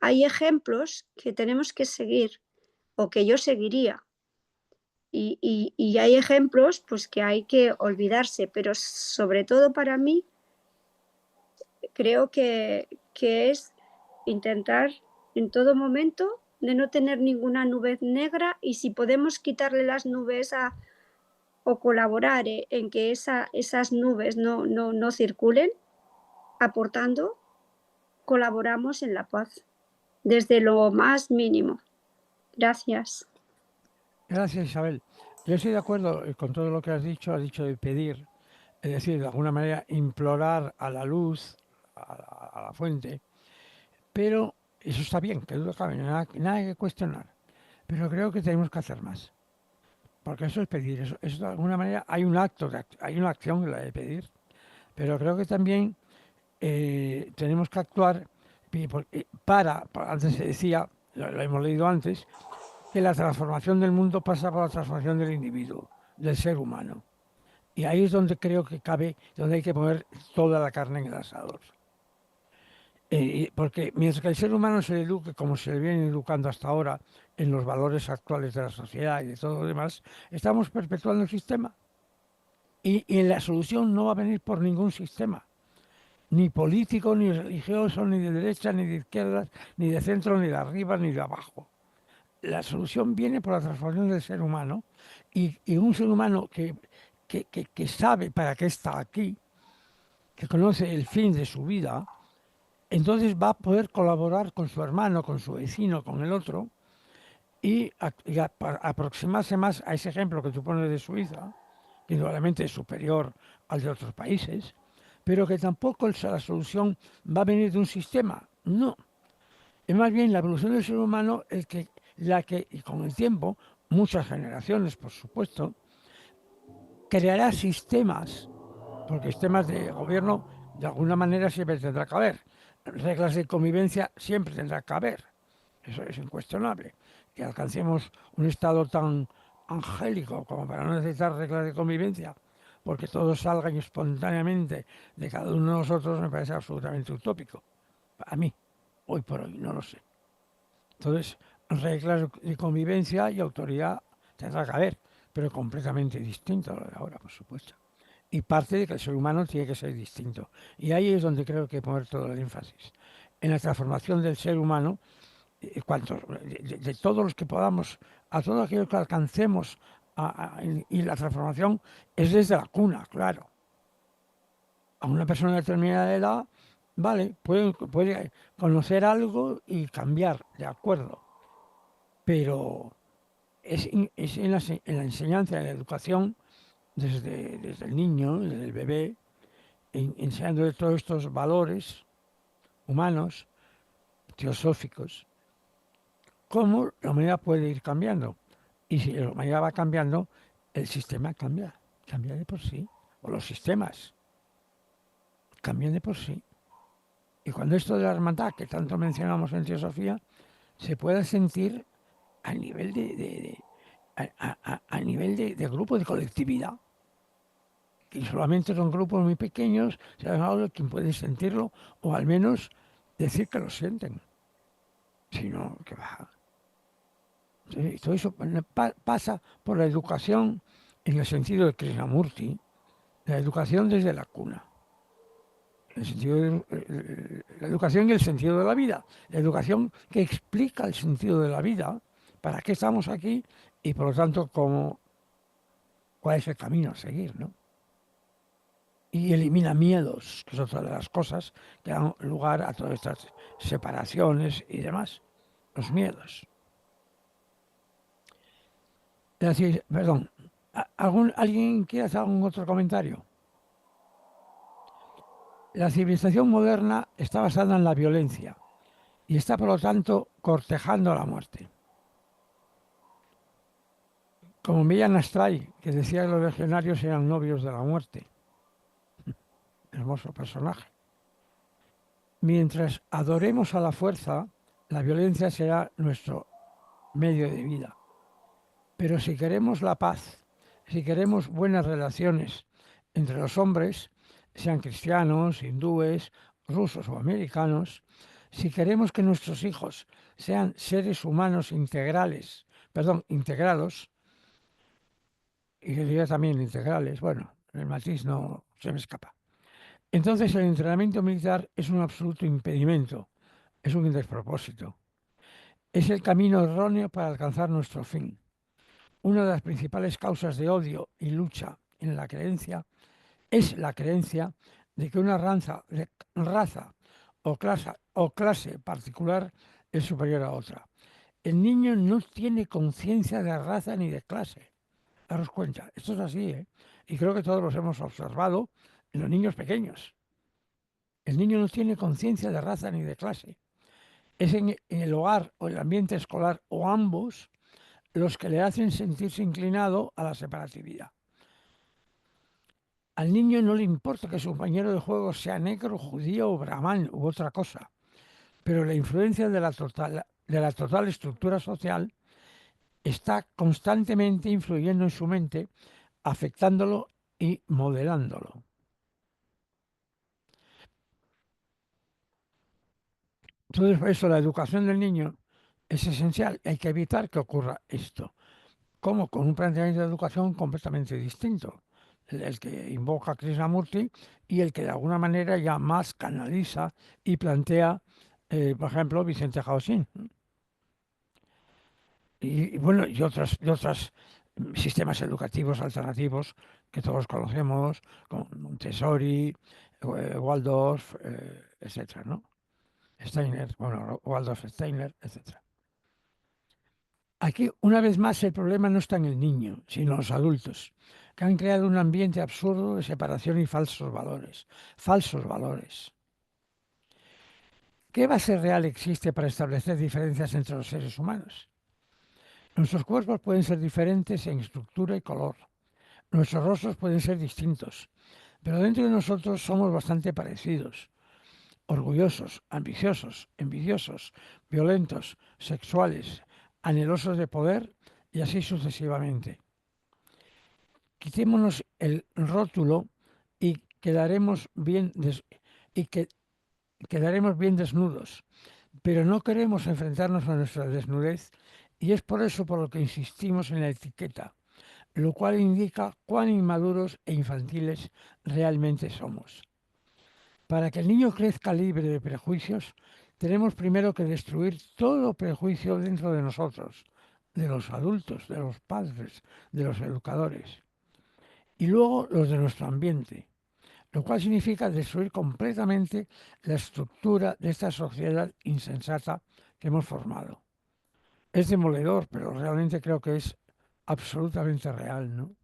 hay ejemplos que tenemos que seguir o que yo seguiría. Y hay ejemplos pues que hay que olvidarse, pero sobre todo para mí creo que es intentar en todo momento de no tener ninguna nube negra y si podemos quitarle las nubes o colaborar en que esas nubes no circulen, aportando, colaboramos en la paz desde lo más mínimo. Gracias. Gracias, Isabel. Yo estoy de acuerdo con todo lo que has dicho de pedir, es decir, de alguna manera implorar a la luz, a la fuente, pero eso está bien, que duda cabe, nada que cuestionar. Pero creo que tenemos que hacer más, porque eso es pedir, eso de alguna manera hay un acto, hay una acción, la de pedir, pero creo que también tenemos que actuar antes se decía, lo hemos leído antes, que la transformación del mundo pasa por la transformación del individuo, del ser humano. Y ahí es donde creo que cabe, donde hay que poner toda la carne en el asador. Porque mientras que el ser humano se le eduque como se le viene educando hasta ahora en los valores actuales de la sociedad y de todo lo demás, estamos perpetuando el sistema. Y la solución no va a venir por ningún sistema, ni político, ni religioso, ni de derecha, ni de izquierda, ni de centro, ni de arriba, ni de abajo. La solución viene por la transformación del ser humano y un ser humano que sabe para qué está aquí, que conoce el fin de su vida, entonces va a poder colaborar con su hermano, con su vecino, con el otro y aproximarse más a ese ejemplo que tú pones de Suiza, que indudablemente es superior al de otros países, pero que tampoco la solución va a venir de un sistema, no. Es más bien la evolución del ser humano y con el tiempo, muchas generaciones, por supuesto, creará sistemas, porque sistemas de gobierno de alguna manera siempre tendrá que haber. Reglas de convivencia siempre tendrá que haber. Eso es incuestionable. Que alcancemos un estado tan angélico como para no necesitar reglas de convivencia, porque todos salgan espontáneamente de cada uno de nosotros, me parece absolutamente utópico. A mí, hoy por hoy, no lo sé. Entonces, reglas de convivencia y autoridad tendrá que haber, pero completamente distinto a lo de ahora, por supuesto. y parte de que el ser humano tiene que ser distinto. Y ahí es donde creo que poner todo el énfasis. En la transformación del ser humano, de todos los que podamos, a todo aquello que alcancemos, y la transformación es desde la cuna, claro. A una persona de determinada edad, vale, puede conocer algo y cambiar, de acuerdo, pero es en la enseñanza, en la educación, desde el niño, desde el bebé, enseñándole todos estos valores humanos, teosóficos, cómo la humanidad puede ir cambiando. Y si la humanidad va cambiando, el sistema cambia de por sí, o los sistemas cambian de por sí. Y cuando esto de la hermandad, que tanto mencionamos en teosofía, se puede sentir a nivel a nivel de grupo, de colectividad, que solamente son grupos muy pequeños, serán algo quien puede sentirlo, o al menos decir que lo sienten. Sino que va. Todo eso pasa por la educación en el sentido de Krishnamurti, la educación desde la cuna. El sentido la educación y el sentido de la vida. La educación que explica el sentido de la vida, para qué estamos aquí y por lo tanto cuál es el camino a seguir, ¿no? Y elimina miedos, que es otra de las cosas que dan lugar a todas estas separaciones y demás. Los miedos. Es decir, perdón, ¿alguien quiere hacer algún otro comentario? La civilización moderna está basada en la violencia y está, por lo tanto, cortejando la muerte. Como Millán Astray, que decía que los legionarios eran novios de la muerte. Hermoso personaje. Mientras adoremos a la fuerza, la violencia será nuestro medio de vida. Pero si queremos la paz, si queremos buenas relaciones entre los hombres, sean cristianos, hindúes, rusos o americanos, si queremos que nuestros hijos sean seres humanos integrados, y yo diría también integrales, bueno, el matiz no se me escapa. Entonces el entrenamiento militar es un absoluto impedimento, es un despropósito. Es el camino erróneo para alcanzar nuestro fin. Una de las principales causas de odio y lucha en la creencia es la creencia de que una raza o clase particular es superior a otra. El niño no tiene conciencia de raza ni de clase. Daros cuenta, esto es así, ¿eh? Y creo que todos los hemos observado en los niños pequeños. El niño no tiene conciencia de raza ni de clase. Es en el hogar o el ambiente escolar o ambos los que le hacen sentirse inclinado a la separatividad. Al niño no le importa que su compañero de juego sea negro, judío o brahman u otra cosa, pero la influencia de la total estructura social está constantemente influyendo en su mente, afectándolo y modelándolo. Entonces, por eso la educación del niño es esencial. Hay que evitar que ocurra esto. Como con un planteamiento de educación completamente distinto. El que invoca a Krishnamurti y el que de alguna manera ya más canaliza y plantea, por ejemplo, Vicente Jausín. Y bueno, y otros sistemas educativos alternativos que todos conocemos, como Montessori, Waldorf, etcétera, ¿no? Steiner, bueno, Waldorf, Steiner, etcétera. Aquí, una vez más, el problema no está en el niño, sino en los adultos, que han creado un ambiente absurdo de separación y falsos valores. Falsos valores. ¿Qué base real existe para establecer diferencias entre los seres humanos? Nuestros cuerpos pueden ser diferentes en estructura y color. Nuestros rostros pueden ser distintos, pero dentro de nosotros somos bastante parecidos. Orgullosos, ambiciosos, envidiosos, violentos, sexuales, anhelosos de poder y así sucesivamente. Quitémonos el rótulo y quedaremos bien desnudos, pero no queremos enfrentarnos a nuestra desnudez y es por eso por lo que insistimos en la etiqueta. lo cual indica cuán inmaduros e infantiles realmente somos. Para que el niño crezca libre de prejuicios, tenemos primero que destruir todo prejuicio dentro de nosotros, de los adultos, de los padres, de los educadores, y luego los de nuestro ambiente, lo cual significa destruir completamente la estructura de esta sociedad insensata que hemos formado. Es demoledor, pero realmente creo que es absolutamente real, ¿no?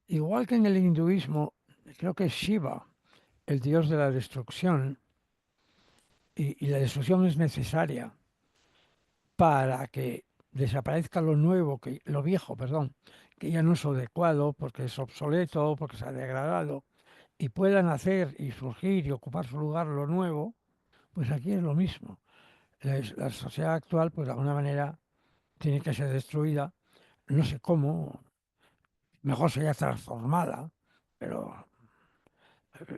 Igual que en el hinduismo, creo que Shiva, el dios de la destrucción, y la destrucción es necesaria para que desaparezca lo nuevo, lo viejo, perdón, que ya no es adecuado porque es obsoleto, porque se ha degradado, y pueda nacer y surgir y ocupar su lugar lo nuevo, pues aquí es lo mismo. La sociedad actual, pues de alguna manera, tiene que ser destruida, no sé cómo, mejor sería transformada, pero,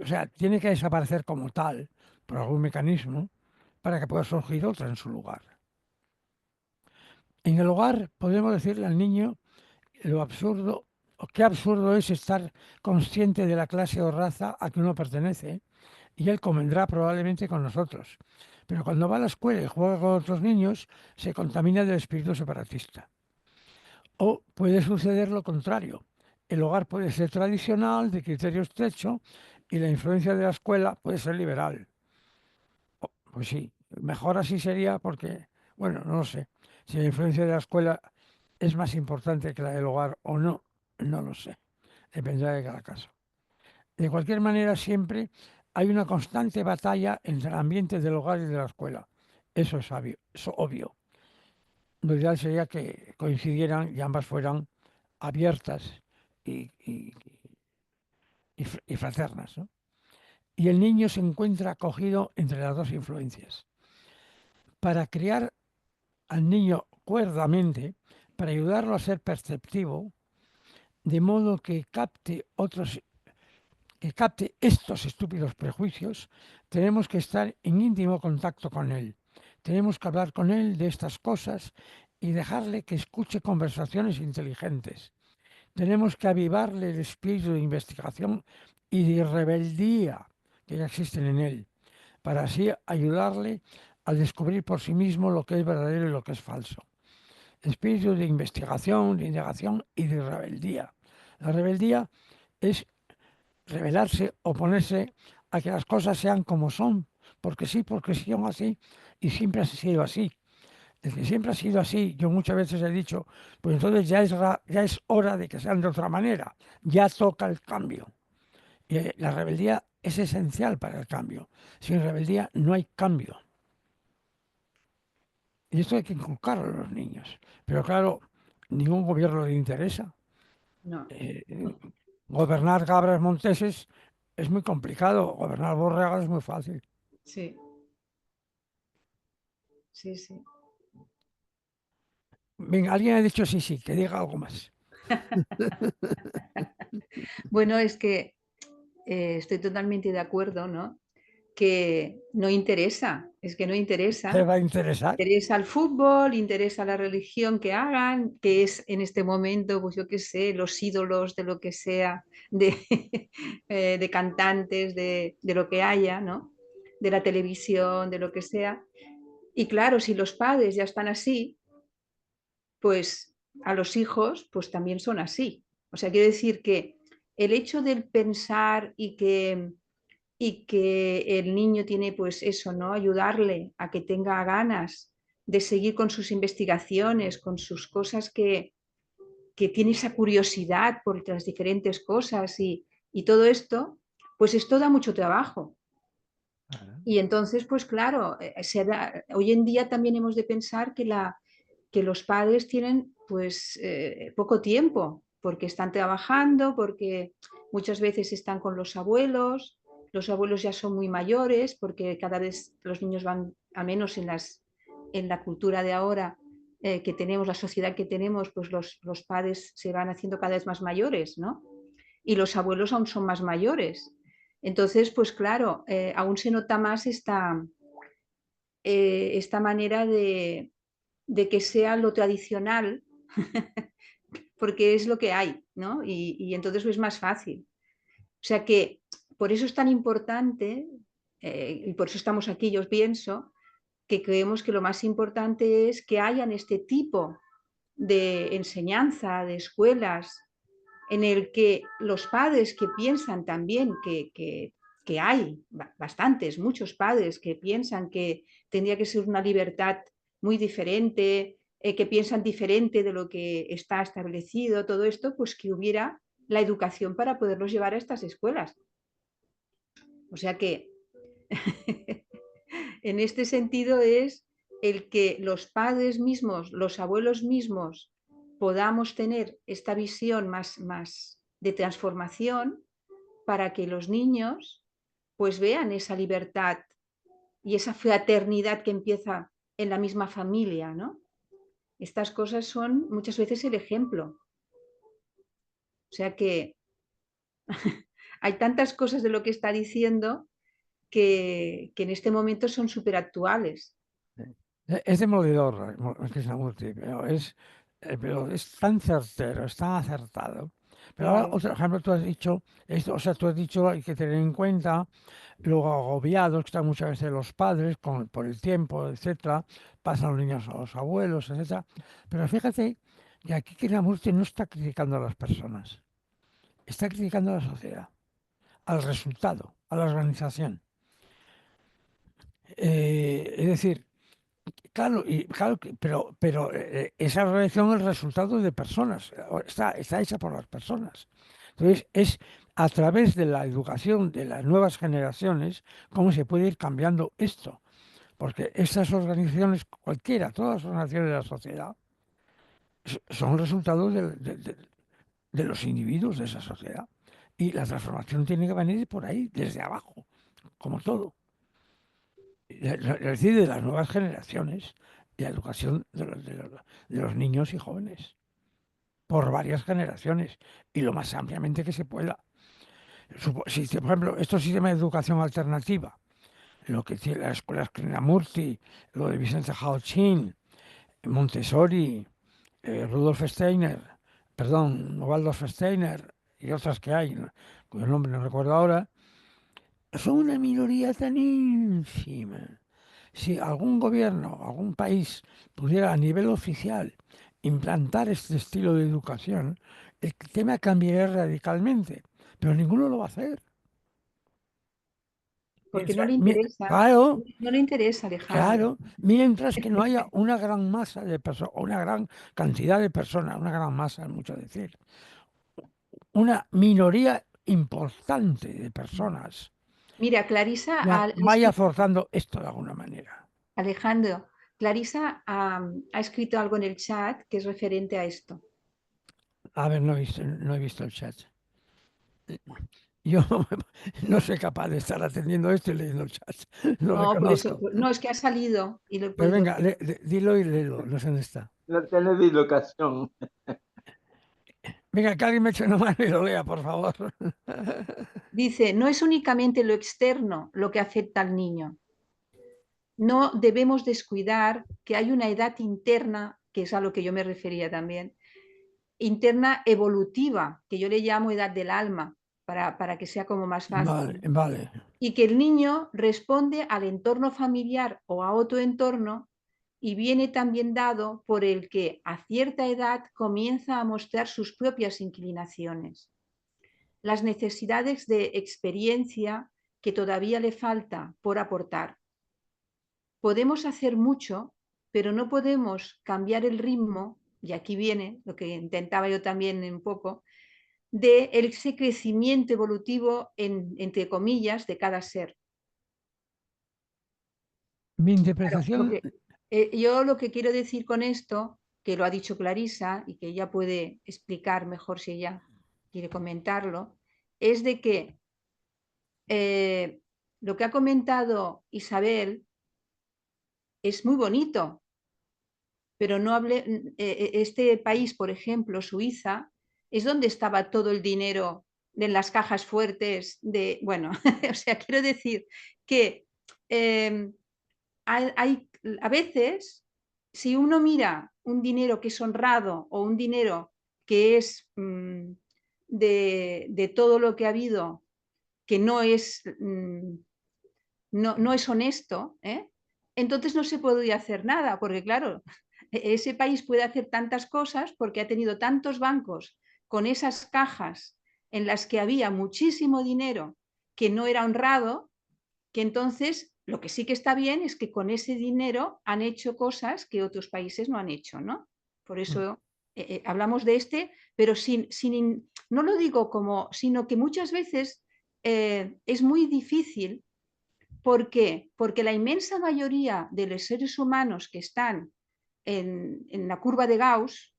o sea, tiene que desaparecer como tal, por algún mecanismo, para que pueda surgir otra en su lugar. En el hogar podemos decirle al niño lo absurdo, o qué absurdo es estar consciente de la clase o raza a que uno pertenece, y él convendrá probablemente con nosotros. Pero cuando va a la escuela y juega con otros niños, se contamina del espíritu separatista. O puede suceder lo contrario. El hogar puede ser tradicional, de criterio estrecho, y la influencia de la escuela puede ser liberal. Pues sí, mejor así sería porque, bueno, no lo sé. Si la influencia de la escuela es más importante que la del hogar o no, no lo sé. Dependerá de cada caso. De cualquier manera, siempre hay una constante batalla entre el ambiente del hogar y de la escuela. Eso es obvio. Lo ideal sería que coincidieran y ambas fueran abiertas y, y- y fraternas, ¿no? Y el niño se encuentra acogido entre las dos influencias. Para criar al niño cuerdamente, para ayudarlo a ser perceptivo, de modo que capte estos estúpidos prejuicios, tenemos que estar en íntimo contacto con él. Tenemos que hablar con él de estas cosas y dejarle que escuche conversaciones inteligentes. Tenemos que avivarle el espíritu de investigación y de rebeldía que ya existen en él, para así ayudarle a descubrir por sí mismo lo que es verdadero y lo que es falso. Espíritu de investigación, de indagación y de rebeldía. La rebeldía es rebelarse, oponerse a que las cosas sean como son, porque son así y siempre ha sido así. Es que siempre ha sido así. Yo muchas veces he dicho, pues entonces ya es hora de que sean de otra manera, ya toca el cambio. Y la rebeldía es esencial para el cambio. Sin rebeldía no hay cambio. Y esto hay que inculcarlo a los niños. Pero claro, ningún gobierno le interesa. No, Eh, Gobernar cabras monteses es muy complicado, gobernar borregas es muy fácil. sí, sí, sí. Venga, alguien ha dicho sí, sí, que diga algo más. Bueno, es que estoy totalmente de acuerdo, ¿no? Que no interesa, es que no ¿Te interesa. va a interesar? Interesa el fútbol, interesa la religión que hagan, que es en este momento, pues yo qué sé, los ídolos de lo que sea, de, de cantantes, de lo que haya, ¿no? De la televisión, de lo que sea. Y claro, si los padres ya están así, pues a los hijos pues también son así. O sea, quiero decir que el hecho del pensar y que el niño tiene pues eso, ¿no? Ayudarle a que tenga ganas de seguir con sus investigaciones, con sus cosas que tiene esa curiosidad por las diferentes cosas y todo esto, pues esto da mucho trabajo. Y entonces, pues claro, hoy en día también hemos de pensar que los padres tienen pues poco tiempo, porque están trabajando, porque muchas veces están con los abuelos ya son muy mayores, porque cada vez los niños van a menos en la cultura de ahora que tenemos, la sociedad que tenemos, pues los padres se van haciendo cada vez más mayores, ¿no? Y los abuelos aún son más mayores. Entonces, pues claro, aún se nota más esta manera de que sea lo tradicional, porque es lo que hay, ¿no? Y entonces es más fácil. O sea que por eso es tan importante, y por eso estamos aquí, yo pienso, que creemos que lo más importante es que hayan este tipo de enseñanza, de escuelas, en el que los padres que piensan también que hay bastantes, muchos padres que piensan que tendría que ser una libertad muy diferente, que piensan diferente de lo que está establecido, todo esto, pues que hubiera la educación para poderlos llevar a estas escuelas. O sea que en este sentido es el que los padres mismos, los abuelos mismos, podamos tener esta visión más de transformación para que los niños pues vean esa libertad y esa fraternidad que empieza en la misma familia, ¿no? Estas cosas son muchas veces el ejemplo. O sea que hay tantas cosas de lo que está diciendo que en este momento son súper actuales. Es demoledor, Krishnamurti, pero es tan certero, es tan acertado. Pero ahora, Claro. otro ejemplo, tú has dicho, esto, o sea, tú has dicho, hay que tener en cuenta lo agobiados que están muchas veces los padres por el tiempo, etcétera, pasan los niños a los abuelos, etcétera. Pero fíjate que aquí Krishnamurti no está criticando a las personas, está criticando a la sociedad, al resultado, a la organización. Es decir, claro, pero esa relación es el resultado de personas, está hecha por las personas. Entonces, es a través de la educación de las nuevas generaciones cómo se puede ir cambiando esto. Porque estas organizaciones, cualquiera, todas las organizaciones de la sociedad, son resultados de los individuos de esa sociedad. Y la transformación tiene que venir por ahí, desde abajo, como todo. Es decir, de las nuevas generaciones, de la educación de los niños y jóvenes, por varias generaciones y lo más ampliamente que se pueda. Si, por ejemplo, estos sistemas de educación alternativa, lo que tiene las escuelas Krishnamurti, lo de Vicente Hauchin, Montessori, Rudolf Steiner, perdón, Waldorf Steiner y otras que hay, ¿no?, cuyo nombre no recuerdo ahora, son una minoría tan ínfima. Si algún gobierno, algún país pudiera a nivel oficial implantar este estilo de educación, el tema cambiaría radicalmente, pero ninguno lo va a hacer. Porque no le interesa, Claro, no le interesa, Alejandro. claro, mientras que no haya una gran masa de personas, una gran cantidad de personas, una gran masa es mucho decir, una minoría importante de personas Mira, Clarisa vaya forzando esto de alguna manera. Alejandro, Clarisa ha escrito algo en el chat que es referente a esto. A ver, no he visto el chat. Yo no soy capaz de estar atendiendo esto y leyendo el chat. Lo No, por eso, reconozco. no, es que ha salido y lo he Pero podido venga, ver. dilo y léelo. No sé dónde está. No tiene dislocación. Venga, que alguien me eche una mano y lo lea, por favor. Dice, no es únicamente lo externo lo que afecta al niño. No debemos descuidar que hay una edad interna, que es a lo que yo me refería también, interna evolutiva, que yo le llamo edad del alma, para que sea como más fácil. Vale, vale. Y que el niño responde al entorno familiar o a otro entorno y viene también dado por el que a cierta edad comienza a mostrar sus propias inclinaciones, las necesidades de experiencia que todavía le falta por aportar. Podemos hacer mucho, pero no podemos cambiar el ritmo, y aquí viene lo que intentaba yo también un poco, de ese crecimiento evolutivo, entre comillas, de cada ser. Mi interpretación, Yo lo que quiero decir con esto, que lo ha dicho Clarisa y que ella puede explicar mejor si ella quiere comentarlo, es de que lo que ha comentado Isabel es muy bonito, pero no este país, por ejemplo, Suiza, es donde estaba todo el dinero de las cajas fuertes, de, bueno, o sea, quiero decir que a veces, si uno mira un dinero que es honrado o un dinero que es de todo lo que ha habido, que no es, no es honesto, entonces no se podría hacer nada, porque claro, ese país puede hacer tantas cosas porque ha tenido tantos bancos con esas cajas en las que había muchísimo dinero que no era honrado, que entonces lo que sí que está bien es que con ese dinero han hecho cosas que otros países no han hecho, ¿no? Por eso hablamos de pero no lo digo como, sino que muchas veces es muy difícil. ¿Por qué? Porque la inmensa mayoría de los seres humanos que están en la curva de Gauss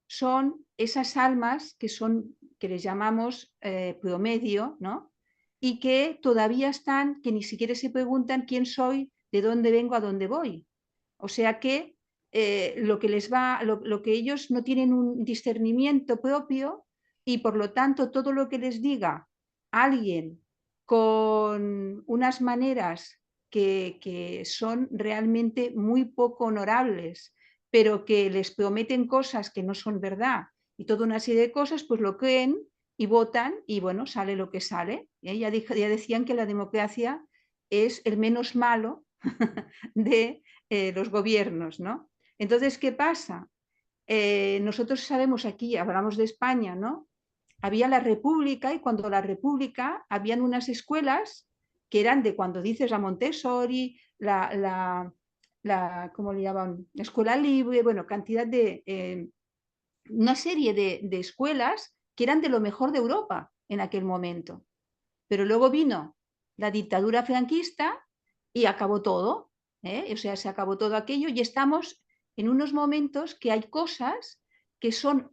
son esas almas que les llamamos promedio, ¿no? Y que todavía están, que ni siquiera se preguntan quién soy, de dónde vengo, a dónde voy. O sea que lo que ellos no tienen un discernimiento propio y por lo tanto todo lo que les diga alguien con unas maneras que son realmente muy poco honorables, pero que les prometen cosas que no son verdad y toda una serie de cosas, pues lo creen y votan y bueno, sale lo que sale. Ya decían que la democracia es el menos malo de los gobiernos, ¿no? Entonces, ¿qué pasa? Nosotros sabemos aquí, hablamos de España, ¿no? Había la República y cuando la República habían unas escuelas que eran de cuando dices la Montessori, ¿cómo le llaman? Escuela libre, bueno, cantidad de, una serie de escuelas que eran de lo mejor de Europa en aquel momento. Pero luego vino la dictadura franquista y acabó todo, o sea, se acabó todo aquello y estamos en unos momentos que hay cosas que son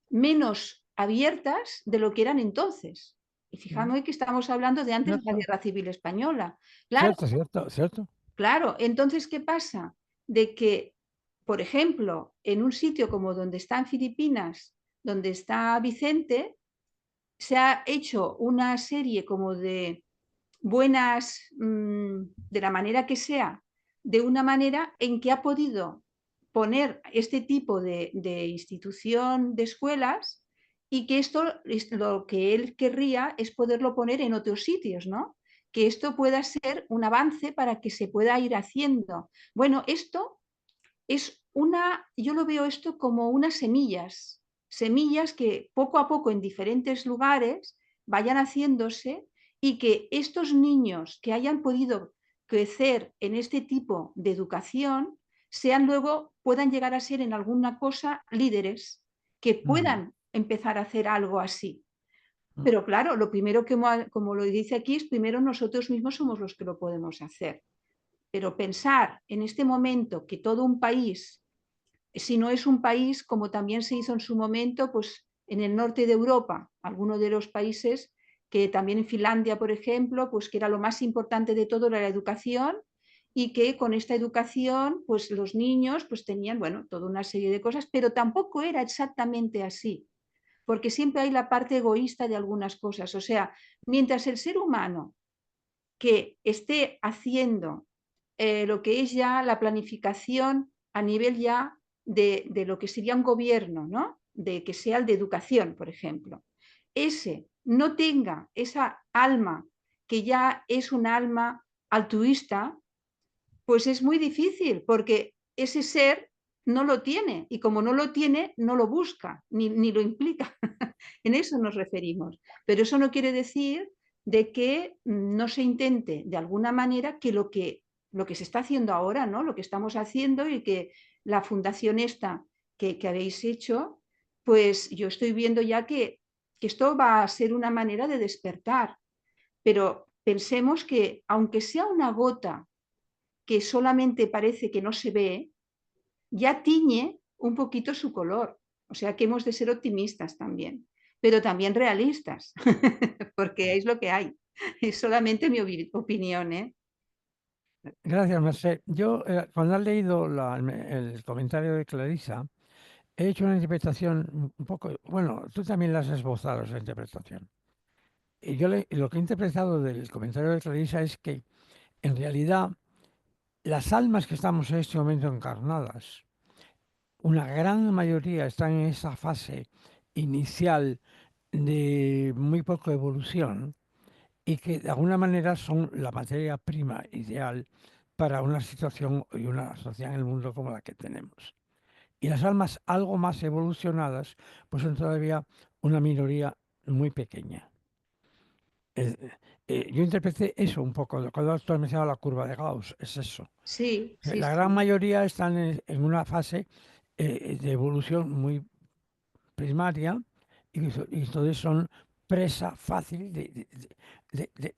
menos abiertas de lo que eran entonces. Y fijamos que estamos hablando de antes de la Guerra Civil Española. Claro, Cierto. claro, entonces, ¿qué pasa? De que, por ejemplo, en un sitio como donde están Filipinas, donde está Vicente, se ha hecho una serie como de buenas, de la manera que sea, de una manera en que ha podido poner este tipo de institución de escuelas y que esto, lo que él querría es poderlo poner en otros sitios, ¿no? Que esto pueda ser un avance para que se pueda ir haciendo. Bueno, esto es yo lo veo esto como unas semillas que poco a poco en diferentes lugares vayan haciéndose y que estos niños que hayan podido crecer en este tipo de educación puedan llegar a ser en alguna cosa líderes que puedan empezar a hacer algo así. Pero claro, lo primero que, como lo dice aquí, es primero nosotros mismos somos los que lo podemos hacer. Pero pensar en este momento que todo un país, si no es un país como también se hizo en su momento, pues en el norte de Europa, algunos de los países que también en Finlandia, por ejemplo, pues que era lo más importante de todo era la educación y que con esta educación pues los niños pues tenían, bueno, toda una serie de cosas, pero tampoco era exactamente así, porque siempre hay la parte egoísta de algunas cosas. O sea, mientras el ser humano que esté haciendo lo que es ya la planificación a nivel ya de lo que sería un gobierno, ¿no? De que sea el de educación, por ejemplo. Ese no tenga esa alma que ya es un alma altruista, pues es muy difícil porque ese ser no lo tiene y como no lo tiene, no lo busca ni lo implica. En eso nos referimos. Pero eso no quiere decir de que no se intente de alguna manera que lo que se está haciendo ahora, ¿no? Lo que estamos haciendo y que la fundación esta que habéis hecho, pues yo estoy viendo ya que esto va a ser una manera de despertar. Pero pensemos que aunque sea una gota que solamente parece que no se ve, ya tiñe un poquito su color. O sea que hemos de ser optimistas también, pero también realistas, porque es lo que hay. Es solamente mi opinión, ¿eh? Gracias, Mercè. Yo, cuando has leído el comentario de Clarisa, he hecho una interpretación un poco, bueno, tú también la has esbozado, esa interpretación. Y yo lo que he interpretado del comentario de Clarisa es que en realidad las almas que estamos en este momento encarnadas, una gran mayoría están en esa fase inicial de muy poca evolución y que de alguna manera son la materia prima ideal para una situación y una sociedad en el mundo como la que tenemos. Y las almas algo más evolucionadas, pues son todavía una minoría muy pequeña. Yo interpreté eso un poco, cuando tú has mencionado la curva de Gauss, es eso. Sí, sí, La gran sí. mayoría están en una fase de evolución muy primaria y entonces son presa fácil de- de-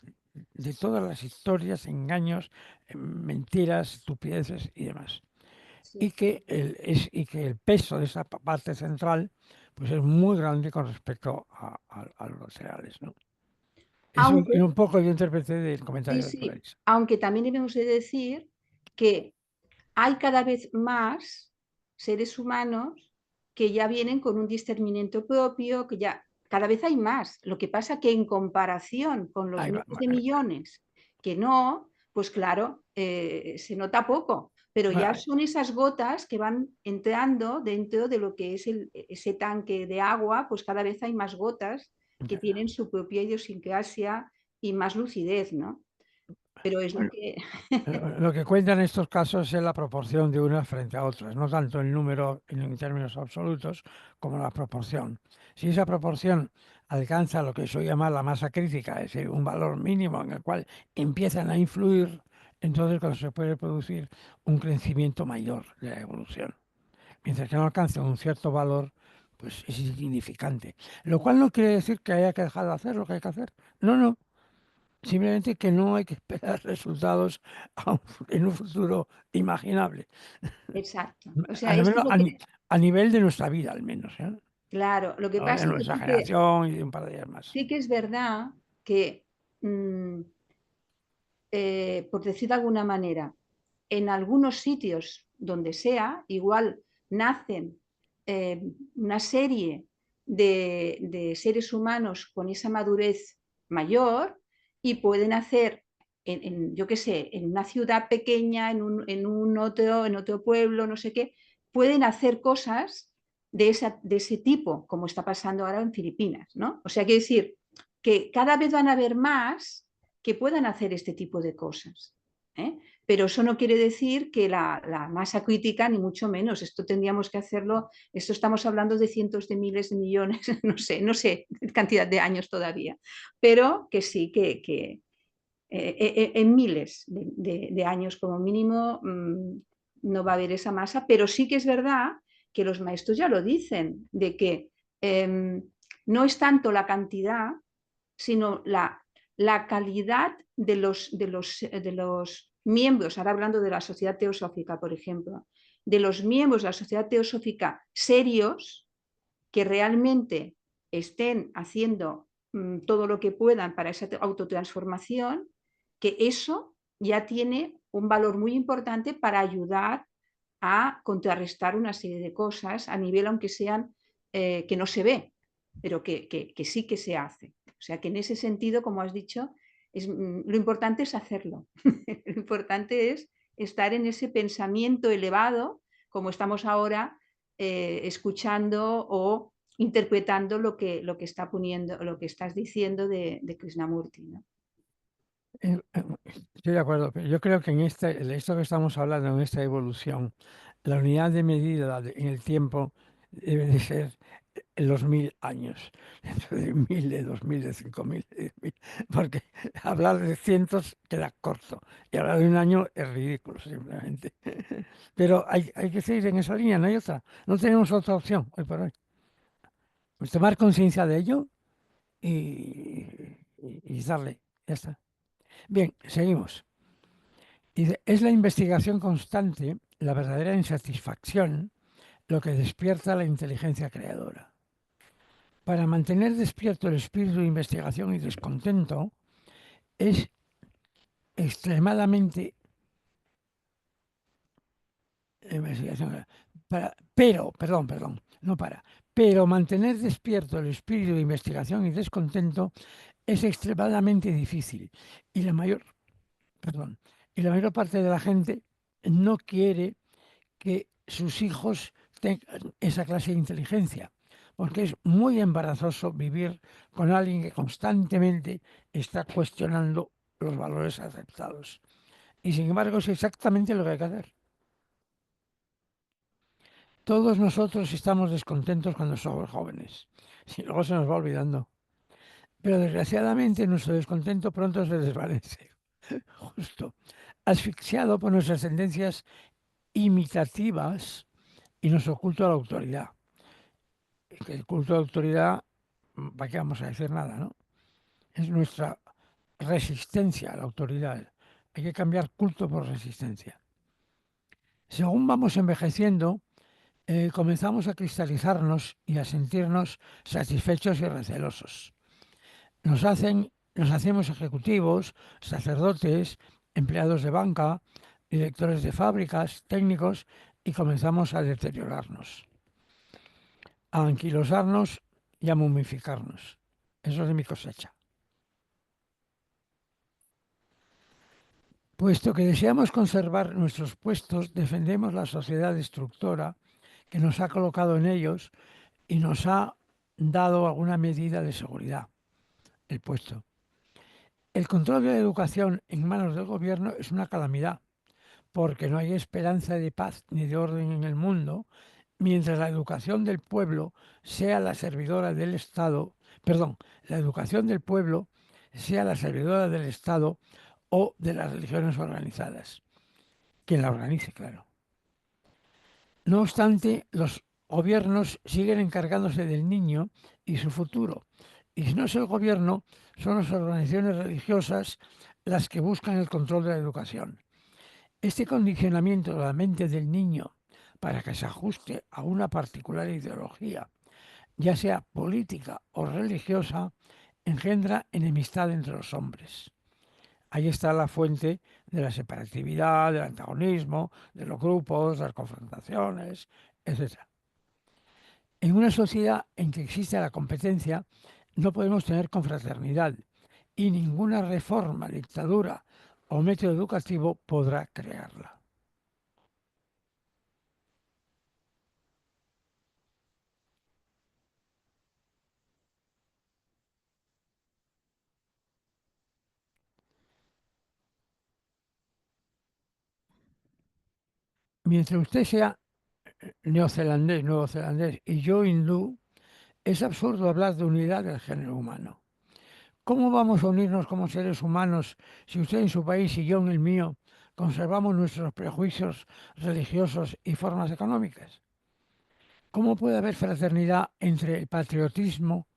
de todas las historias, engaños, mentiras, estupideces y demás. Sí. Y que el peso de esa parte central pues es muy grande con respecto a los reales, ¿no? Eso Aunque, un poco yo interpreté del sí, comentario de sí, Clarisa. aunque también debemos de decir que hay cada vez más seres humanos que ya vienen con un discernimiento propio, que ya cada vez hay más. Lo que pasa que en comparación con los Ahí va, miles de millones que no, pues claro, se nota poco, pero ya ahí- son esas gotas que van entrando dentro de lo que es ese tanque de agua, pues cada vez hay más gotas que tienen su propia idiosincrasia y más lucidez, ¿no? Pero es lo bueno, que... lo que cuenta en estos casos es la proporción de unas frente a otras, no tanto el número en términos absolutos como la proporción. Si esa proporción alcanza lo que se llama la masa crítica, es decir, un valor mínimo en el cual empiezan a influir, entonces cuando se puede producir un crecimiento mayor de la evolución. Mientras que no alcance un cierto valor, pues es insignificante. Lo cual no quiere decir que haya que dejar de hacer lo que hay que hacer. No, no. Simplemente que no hay que esperar resultados en un futuro imaginable. Exacto. O sea, Al eso es menos lo que, a nivel de nuestra vida, al menos. ¿Eh? claro, lo que No de pasa que nuestra generación y de un par de días más. sí que es verdad que, por decir de alguna manera, en algunos sitios donde sea, igual nacen una serie de seres humanos con esa madurez mayor y pueden hacer, yo qué sé, en una ciudad pequeña, en otro pueblo, no sé qué, pueden hacer cosas de ese tipo, como está pasando ahora en Filipinas, ¿no? O sea, quiere decir que cada vez van a haber más que puedan hacer este tipo de cosas. ¿eh? Pero eso no quiere decir que la masa crítica, ni mucho menos. Esto tendríamos que hacerlo, esto estamos hablando de cientos de miles de millones, no sé cantidad de años todavía, pero que sí, que en miles de años como mínimo no va a haber esa masa, pero sí que es verdad que los maestros ya lo dicen, de que no es tanto la cantidad, sino la calidad de los miembros, ahora hablando de la sociedad teosófica, por ejemplo, de los miembros de la sociedad teosófica serios que realmente estén haciendo todo lo que puedan para esa autotransformación, que eso ya tiene un valor muy importante para ayudar a contrarrestar una serie de cosas a nivel, aunque sean que no se ve, pero que sí que se hace. O sea que en ese sentido, como has dicho, lo importante es hacerlo. Lo importante es estar en ese pensamiento elevado, como estamos ahora escuchando o interpretando lo que está poniendo, lo que estás diciendo de Krishnamurti, ¿no? Estoy de acuerdo, pero yo creo que en esto que estamos hablando, en esta evolución, la unidad de medida en el tiempo debe de ser en los 1000 años, dentro de 1000, de 2000, de 5000, de 10.000, porque hablar de cientos queda corto y hablar de un año es ridículo simplemente. Pero hay que seguir en esa línea, no hay otra. No tenemos otra opción hoy por hoy. Pues tomar conciencia de ello y darle, ya está. Bien, seguimos. Dice, es la investigación constante, la verdadera insatisfacción, lo que despierta la inteligencia creadora. Para mantener despierto el espíritu de investigación y descontento, es extremadamente Pero mantener despierto el espíritu de investigación y descontento es extremadamente difícil y y la mayor parte de la gente no quiere que sus hijos tengan esa clase de inteligencia, porque es muy embarazoso vivir con alguien que constantemente está cuestionando los valores aceptados. Y sin embargo es exactamente lo que hay que hacer. Todos nosotros estamos descontentos cuando somos jóvenes. Si luego se nos va olvidando. Pero desgraciadamente nuestro descontento pronto se desvanece. Justo. Asfixiado por nuestras tendencias imitativas y nuestro culto a la autoridad. El culto a la autoridad, ¿para qué vamos a decir nada, no? Es nuestra resistencia a la autoridad. Hay que cambiar culto por resistencia. Según vamos envejeciendo, comenzamos a cristalizarnos y a sentirnos satisfechos y recelosos. Nos hacemos ejecutivos, sacerdotes, empleados de banca, directores de fábricas, técnicos y comenzamos a deteriorarnos, a anquilosarnos y a momificarnos. Eso es de mi cosecha. Puesto que deseamos conservar nuestros puestos, defendemos la sociedad destructora que nos ha colocado en ellos y nos ha dado alguna medida de seguridad, el puesto. El control de la educación en manos del gobierno es una calamidad, porque no hay esperanza de paz ni de orden en el mundo mientras la educación del pueblo sea la servidora del Estado, la educación del pueblo sea la servidora del Estado o de las religiones organizadas. Quien la organice, claro. No obstante, los gobiernos siguen encargándose del niño y su futuro. Y si no es el gobierno, son las organizaciones religiosas las que buscan el control de la educación. Este condicionamiento de la mente del niño para que se ajuste a una particular ideología, ya sea política o religiosa, engendra enemistad entre los hombres. Ahí está la fuente de la separatividad, del antagonismo, de los grupos, de las confrontaciones, etc. En una sociedad en que existe la competencia, no podemos tener confraternidad y ninguna reforma, dictadura o método educativo podrá crearla. Mientras usted sea neozelandés y yo hindú, es absurdo hablar de unidad del género humano. ¿Cómo vamos a unirnos como seres humanos si usted en su país y yo en el mío conservamos nuestros prejuicios religiosos y formas económicas? ¿Cómo puede haber fraternidad entre el patriotismo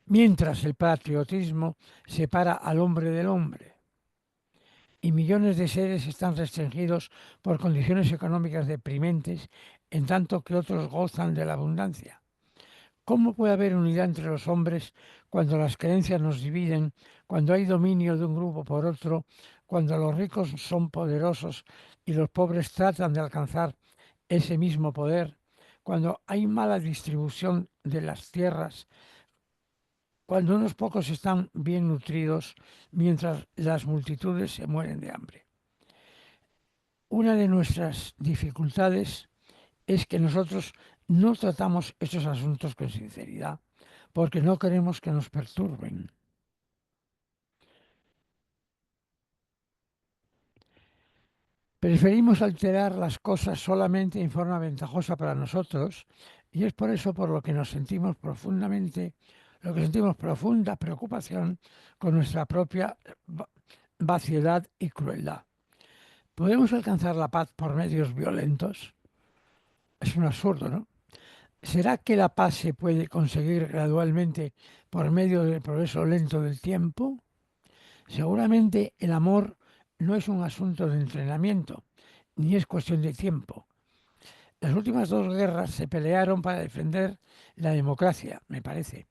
mientras el patriotismo separa al hombre del hombre? Y millones de seres están restringidos por condiciones económicas deprimentes, en tanto que otros gozan de la abundancia. ¿Cómo puede haber unidad entre los hombres cuando las creencias nos dividen, cuando hay dominio de un grupo por otro, cuando los ricos son poderosos y los pobres tratan de alcanzar ese mismo poder, cuando hay mala distribución de las tierras, cuando unos pocos están bien nutridos mientras las multitudes se mueren de hambre? Una de nuestras dificultades es que nosotros no tratamos estos asuntos con sinceridad, porque no queremos que nos perturben. Preferimos alterar las cosas solamente en forma ventajosa para nosotros y es por eso por lo que sentimos profunda preocupación con nuestra propia vaciedad y crueldad. ¿Podemos alcanzar la paz por medios violentos? Es un absurdo, ¿no? ¿Será que la paz se puede conseguir gradualmente por medio del progreso lento del tiempo? Seguramente el amor no es un asunto de entrenamiento, ni es cuestión de tiempo. Las últimas dos guerras se pelearon para defender la democracia, me parece.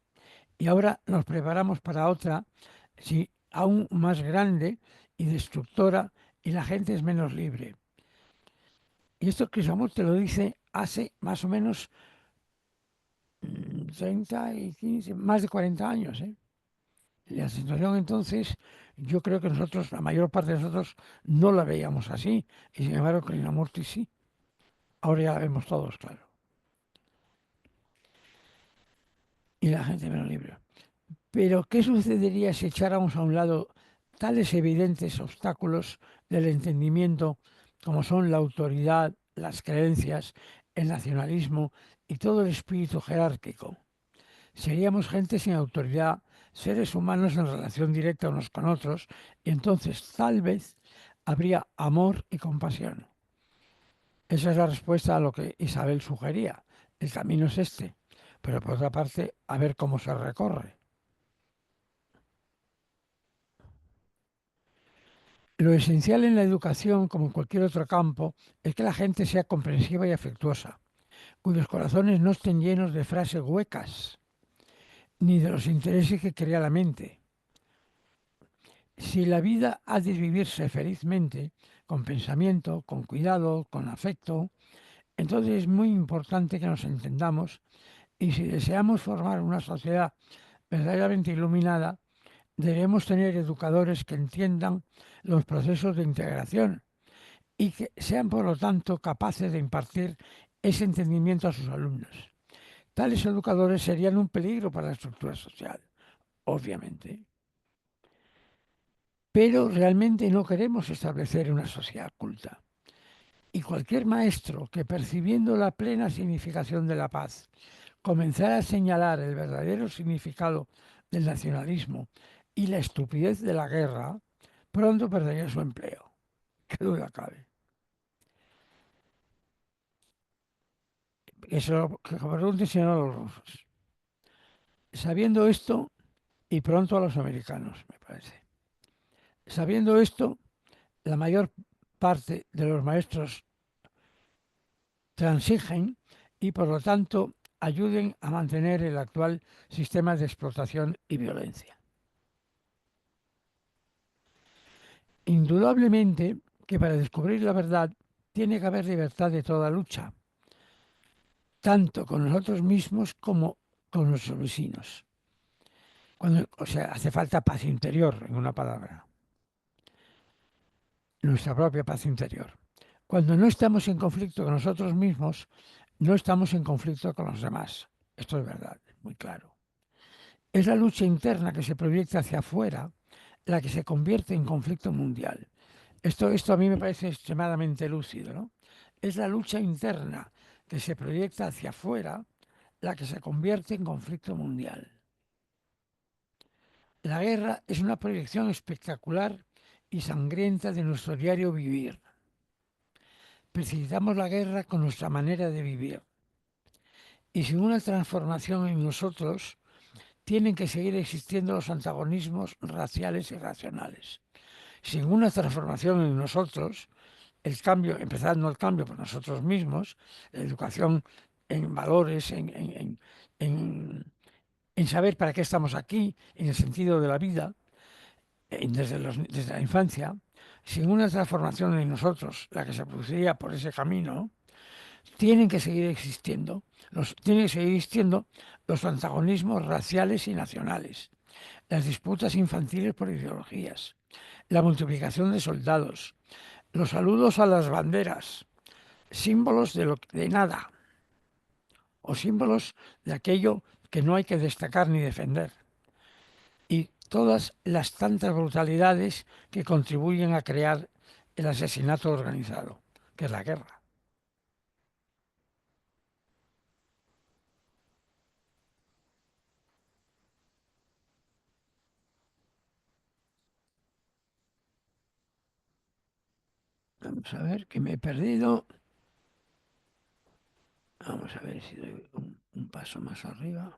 Y ahora nos preparamos para otra, sí, aún más grande y destructora, y la gente es menos libre. Y esto Krishnamurti lo dice hace más o menos 30 y 15, más de 40 años, ¿eh? La situación entonces, yo creo que nosotros, la mayor parte de nosotros, no la veíamos así, y sin embargo Krishnamurti sí. Ahora ya la vemos todos, claro. Y la gente menos libre. Pero, ¿qué sucedería si echáramos a un lado tales evidentes obstáculos del entendimiento como son la autoridad, las creencias, el nacionalismo y todo el espíritu jerárquico? Seríamos gente sin autoridad, seres humanos en relación directa unos con otros, y entonces tal vez habría amor y compasión. Esa es la respuesta a lo que Isabel sugería. El camino es este, pero por otra parte, a ver cómo se recorre. Lo esencial en la educación, como en cualquier otro campo, es que la gente sea comprensiva y afectuosa, cuyos corazones no estén llenos de frases huecas, ni de los intereses que crea la mente. Si la vida ha de vivirse felizmente, con pensamiento, con cuidado, con afecto, entonces es muy importante que nos entendamos y si deseamos formar una sociedad verdaderamente iluminada, debemos tener educadores que entiendan los procesos de integración y que sean, por lo tanto, capaces de impartir ese entendimiento a sus alumnos. Tales educadores serían un peligro para la estructura social, obviamente. Pero realmente no queremos establecer una sociedad culta. Y cualquier maestro que, percibiendo la plena significación de la paz, comenzara a señalar el verdadero significado del nacionalismo y la estupidez de la guerra, pronto perdería su empleo. Qué duda cabe. Eso que pregunten si no a los rusos. Sabiendo esto, y pronto a los americanos, me parece. Sabiendo esto, la mayor parte de los maestros transigen y por lo tanto ayuden a mantener el actual sistema de explotación y violencia. Indudablemente que para descubrir la verdad tiene que haber libertad de toda lucha, tanto con nosotros mismos como con nuestros vecinos. O sea, hace falta paz interior, en una palabra, nuestra propia paz interior. Cuando no estamos en conflicto con nosotros mismos, no estamos en conflicto con los demás. Esto es verdad, muy claro. Es la lucha interna que se proyecta hacia afuera la que se convierte en conflicto mundial. Esto a mí me parece extremadamente lúcido, ¿no? Es la lucha interna que se proyecta hacia afuera la que se convierte en conflicto mundial. La guerra es una proyección espectacular y sangrienta de nuestro diario vivir. Precisamos la guerra con nuestra manera de vivir. Y sin una transformación en nosotros, tienen que seguir existiendo los antagonismos raciales y racionales. Sin una transformación en nosotros, el cambio, empezando el cambio por nosotros mismos, la educación en valores, en saber para qué estamos aquí, en el sentido de la vida, desde la infancia, sin una transformación en nosotros, la que se produciría por ese camino, tienen que seguir existiendo. Tienen que seguir existiendo los antagonismos raciales y nacionales, las disputas infantiles por ideologías, la multiplicación de soldados, los saludos a las banderas, símbolos de nada o símbolos de aquello que no hay que destacar ni defender. Y todas las tantas brutalidades que contribuyen a crear el asesinato organizado, que es la guerra. Vamos a ver, que me he perdido. Vamos a ver si doy un paso más arriba.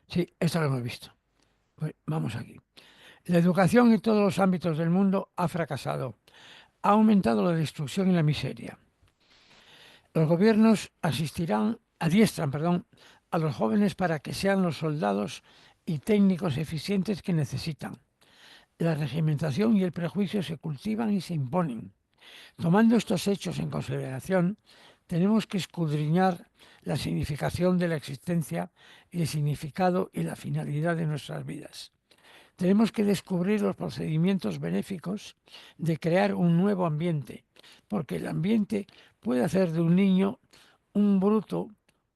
Sí, esto lo hemos visto. Pues vamos aquí. La educación en todos los ámbitos del mundo ha fracasado. Ha aumentado la destrucción y la miseria. Los gobiernos adiestran, a los jóvenes para que sean los soldados y técnicos eficientes que necesitan. La regimentación y el prejuicio se cultivan y se imponen. Tomando estos hechos en consideración, tenemos que escudriñar la significación de la existencia y el significado y la finalidad de nuestras vidas. Tenemos que descubrir los procedimientos benéficos de crear un nuevo ambiente, porque el ambiente puede hacer de un niño un bruto,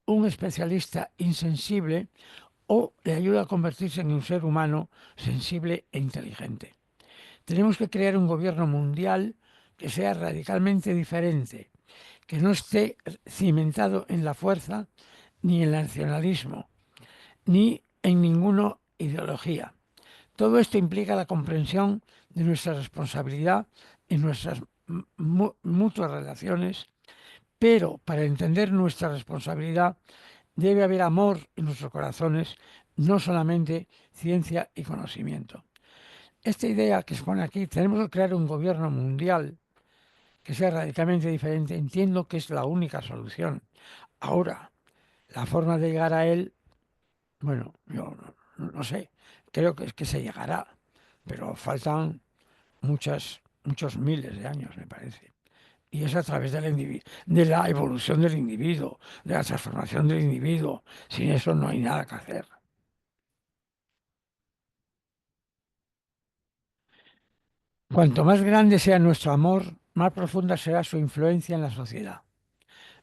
un especialista insensible o le ayuda a convertirse en un ser humano sensible e inteligente. Tenemos que crear un gobierno mundial que sea radicalmente diferente, que no esté cimentado en la fuerza, ni en el nacionalismo, ni en ninguna ideología. Todo esto implica la comprensión de nuestra responsabilidad en nuestras mutuas relaciones, pero para entender nuestra responsabilidad debe haber amor en nuestros corazones, no solamente ciencia y conocimiento. Esta idea que se pone aquí, tenemos que crear un gobierno mundial que sea radicalmente diferente, entiendo que es la única solución. Ahora, la forma de llegar a él, bueno, yo no sé, creo que es que se llegará, pero faltan muchos miles de años, me parece. Y es a través de la evolución del individuo, de la transformación del individuo. Sin eso no hay nada que hacer. Cuanto más grande sea nuestro amor, más profunda será su influencia en la sociedad.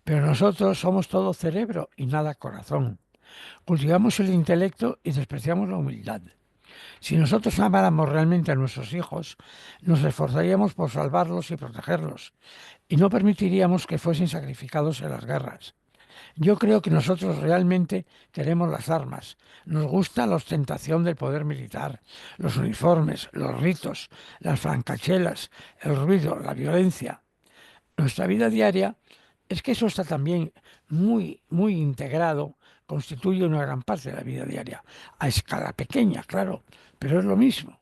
Pero nosotros somos todo cerebro y nada corazón. Cultivamos el intelecto y despreciamos la humildad. Si nosotros amáramos realmente a nuestros hijos, nos esforzaríamos por salvarlos y protegerlos, y no permitiríamos que fuesen sacrificados en las guerras. Yo creo que nosotros realmente queremos las armas. Nos gusta la ostentación del poder militar, los uniformes, los ritos, las francachelas, el ruido, la violencia. Nuestra vida diaria es que eso está también muy integrado, constituye una gran parte de la vida diaria, a escala pequeña, claro, pero es lo mismo.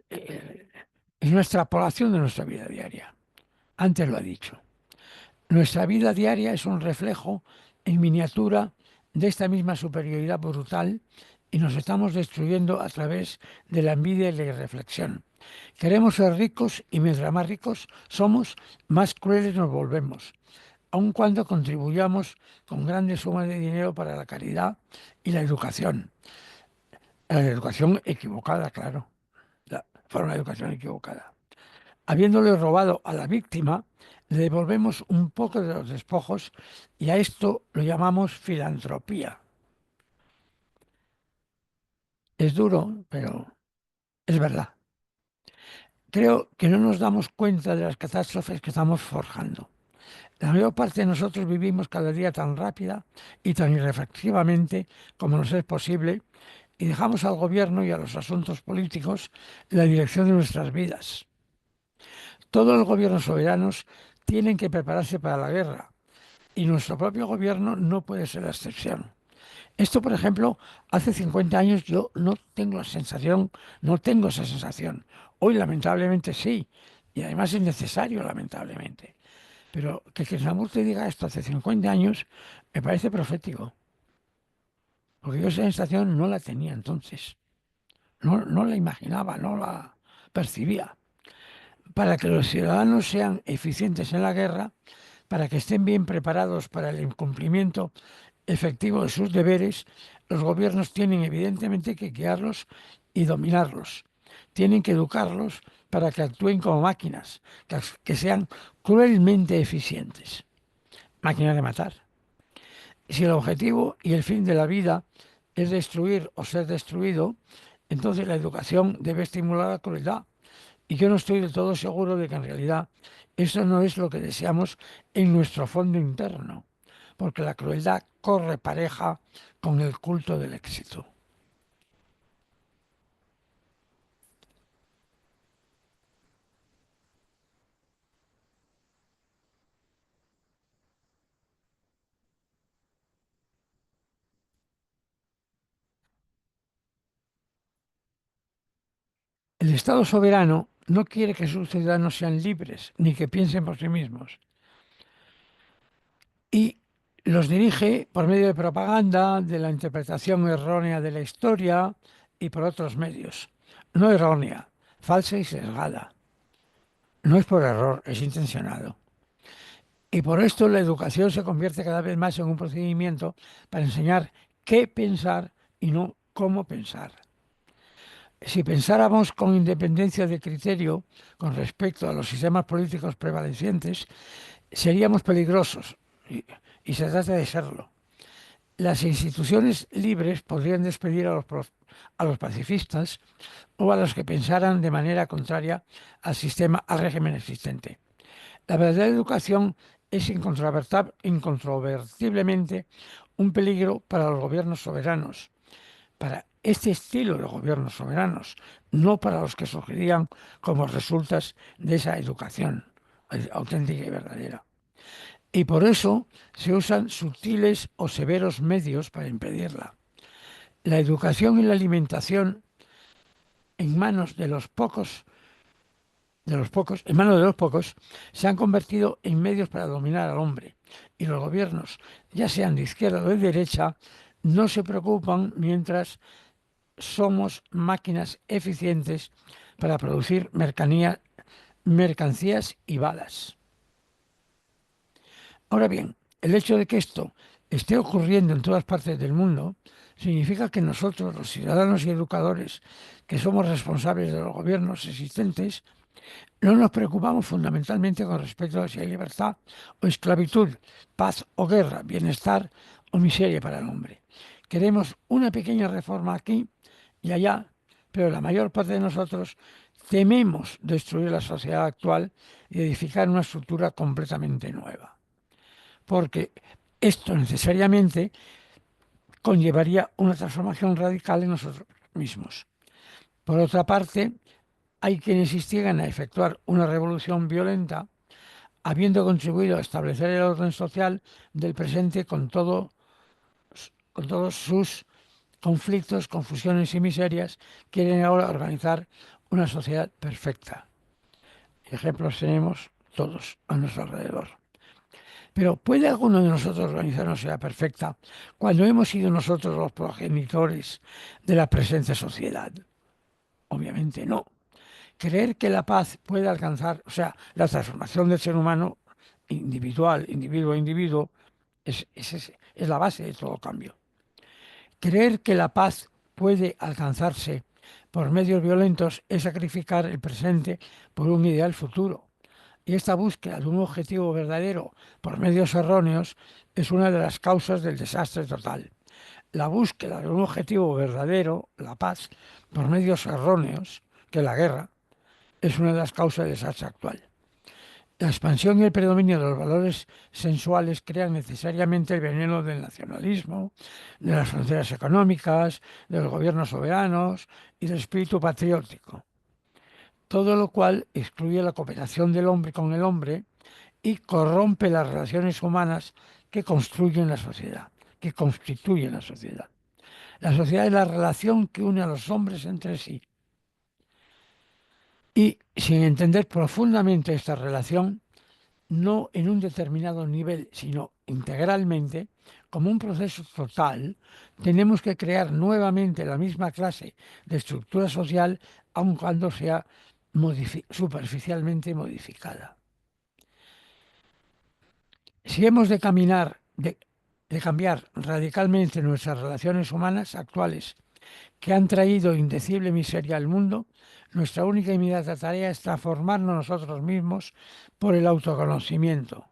Es una extrapolación de nuestra vida diaria. Antes lo he dicho. Nuestra vida diaria es un reflejo en miniatura de esta misma superioridad brutal y nos estamos destruyendo a través de la envidia y la irreflexión. Queremos ser ricos y mientras más ricos somos, más crueles nos volvemos, aun cuando contribuyamos con grandes sumas de dinero para la caridad y la educación. La educación equivocada, claro, la forma de educación equivocada. Habiéndole robado a la víctima, le devolvemos un poco de los despojos y a esto lo llamamos filantropía. Es duro, pero es verdad. Creo que no nos damos cuenta de las catástrofes que estamos forjando. La mayor parte de nosotros vivimos cada día tan rápida y tan irreflexivamente como nos es posible y dejamos al gobierno y a los asuntos políticos la dirección de nuestras vidas. Todos los gobiernos soberanos tienen que prepararse para la guerra y nuestro propio gobierno no puede ser la excepción. Esto, por ejemplo, hace 50 años yo no tengo la sensación, no tengo esa sensación. Hoy, lamentablemente, sí. Y además es necesario, lamentablemente. Pero que Krishnamurti diga esto hace 50 años me parece profético. Porque yo esa sensación no la tenía entonces. No la imaginaba, no la percibía. Para que los ciudadanos sean eficientes en la guerra, para que estén bien preparados para el incumplimiento efectivo de sus deberes, los gobiernos tienen evidentemente que guiarlos y dominarlos. Tienen que educarlos para que actúen como máquinas, que sean cruelmente eficientes. Máquinas de matar. Si el objetivo y el fin de la vida es destruir o ser destruido, entonces la educación debe estimular la crueldad. Y yo no estoy del todo seguro de que en realidad eso no es lo que deseamos en nuestro fondo interno, porque la crueldad corre pareja con el culto del éxito. El Estado soberano no quiere que sus ciudadanos sean libres ni que piensen por sí mismos. y los dirige por medio de propaganda, de la interpretación errónea de la historia y por otros medios. No errónea, falsa y sesgada. No es por error, es intencionado. Y por esto la educación se convierte cada vez más en un procedimiento para enseñar qué pensar y no cómo pensar. Si pensáramos con independencia de criterio con respecto a los sistemas políticos prevalecientes, seríamos peligrosos y se trata de serlo. Las instituciones libres podrían despedir a los pacifistas o a los que pensaran de manera contraria al régimen existente. La verdadera educación es incontrovertiblemente un peligro para los gobiernos soberanos, para este estilo de gobiernos soberanos, no para los que surgirían como resultas de esa educación auténtica y verdadera. Y por eso se usan sutiles o severos medios para impedirla. La educación y la alimentación en manos de los pocos, se han convertido en medios para dominar al hombre. Y los gobiernos, ya sean de izquierda o de derecha, no se preocupan mientras somos máquinas eficientes para producir mercancías y balas. Ahora bien, el hecho de que esto esté ocurriendo en todas partes del mundo significa que nosotros, los ciudadanos y educadores, que somos responsables de los gobiernos existentes, no nos preocupamos fundamentalmente con respecto a si hay libertad o esclavitud, paz o guerra, bienestar o miseria para el hombre. Queremos una pequeña reforma aquí y allá, pero la mayor parte de nosotros tememos destruir la sociedad actual y edificar una estructura completamente nueva. Porque esto necesariamente conllevaría una transformación radical en nosotros mismos. Por otra parte, hay quienes instigan a efectuar una revolución violenta, habiendo contribuido a establecer el orden social del presente con todos sus conflictos, confusiones y miserias, quieren ahora organizar una sociedad perfecta. Ejemplos tenemos todos a nuestro alrededor. Pero ¿puede alguno de nosotros organizar una sociedad perfecta cuando hemos sido nosotros los progenitores de la presente sociedad? Obviamente no. Creer que la paz puede alcanzar, o sea, la transformación del ser humano individuo a individuo, es la base de todo cambio. Creer que la paz puede alcanzarse por medios violentos es sacrificar el presente por un ideal futuro. Y esta búsqueda de un objetivo verdadero por medios erróneos es una de las causas del desastre total. La búsqueda de un objetivo verdadero, la paz, por medios erróneos, que la guerra, es una de las causas del desastre actual. La expansión y el predominio de los valores sensuales crean necesariamente el veneno del nacionalismo, de las fronteras económicas, de los gobiernos soberanos y del espíritu patriótico. Todo lo cual excluye la cooperación del hombre con el hombre y corrompe las relaciones humanas que constituyen la sociedad. La sociedad es la relación que une a los hombres entre sí. Y sin entender profundamente esta relación, no en un determinado nivel, sino integralmente, como un proceso total, tenemos que crear nuevamente la misma clase de estructura social, aun cuando sea superficialmente modificada. Si hemos de cambiar radicalmente nuestras relaciones humanas actuales, que han traído indecible miseria al mundo, nuestra única y inmediata tarea es transformarnos nosotros mismos por el autoconocimiento.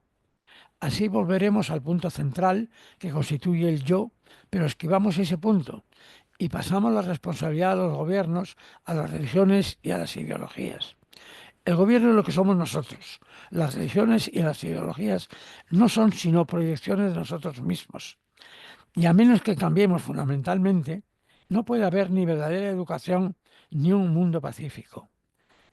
Así volveremos al punto central que constituye el yo, pero esquivamos ese punto y pasamos la responsabilidad a los gobiernos, a las religiones y a las ideologías. El gobierno es lo que somos nosotros. Las religiones y las ideologías no son sino proyecciones de nosotros mismos. Y a menos que cambiemos fundamentalmente, no puede haber ni verdadera educación ni un mundo pacífico.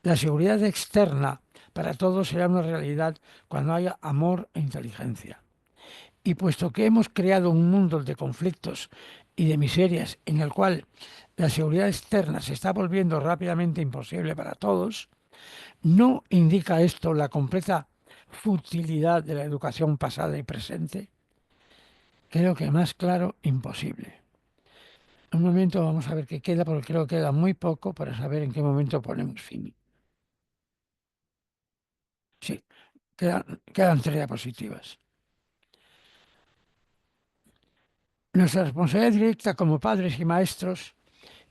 La seguridad externa para todos será una realidad cuando haya amor e inteligencia. Y puesto que hemos creado un mundo de conflictos y de miserias en el cual la seguridad externa se está volviendo rápidamente imposible para todos, ¿no indica esto la completa futilidad de la educación pasada y presente, creo que más claro, imposible. Un momento, vamos a ver qué queda, porque creo que queda muy poco para saber en qué momento ponemos fin. Sí, quedan 3 diapositivas. Nuestra responsabilidad directa como padres y maestros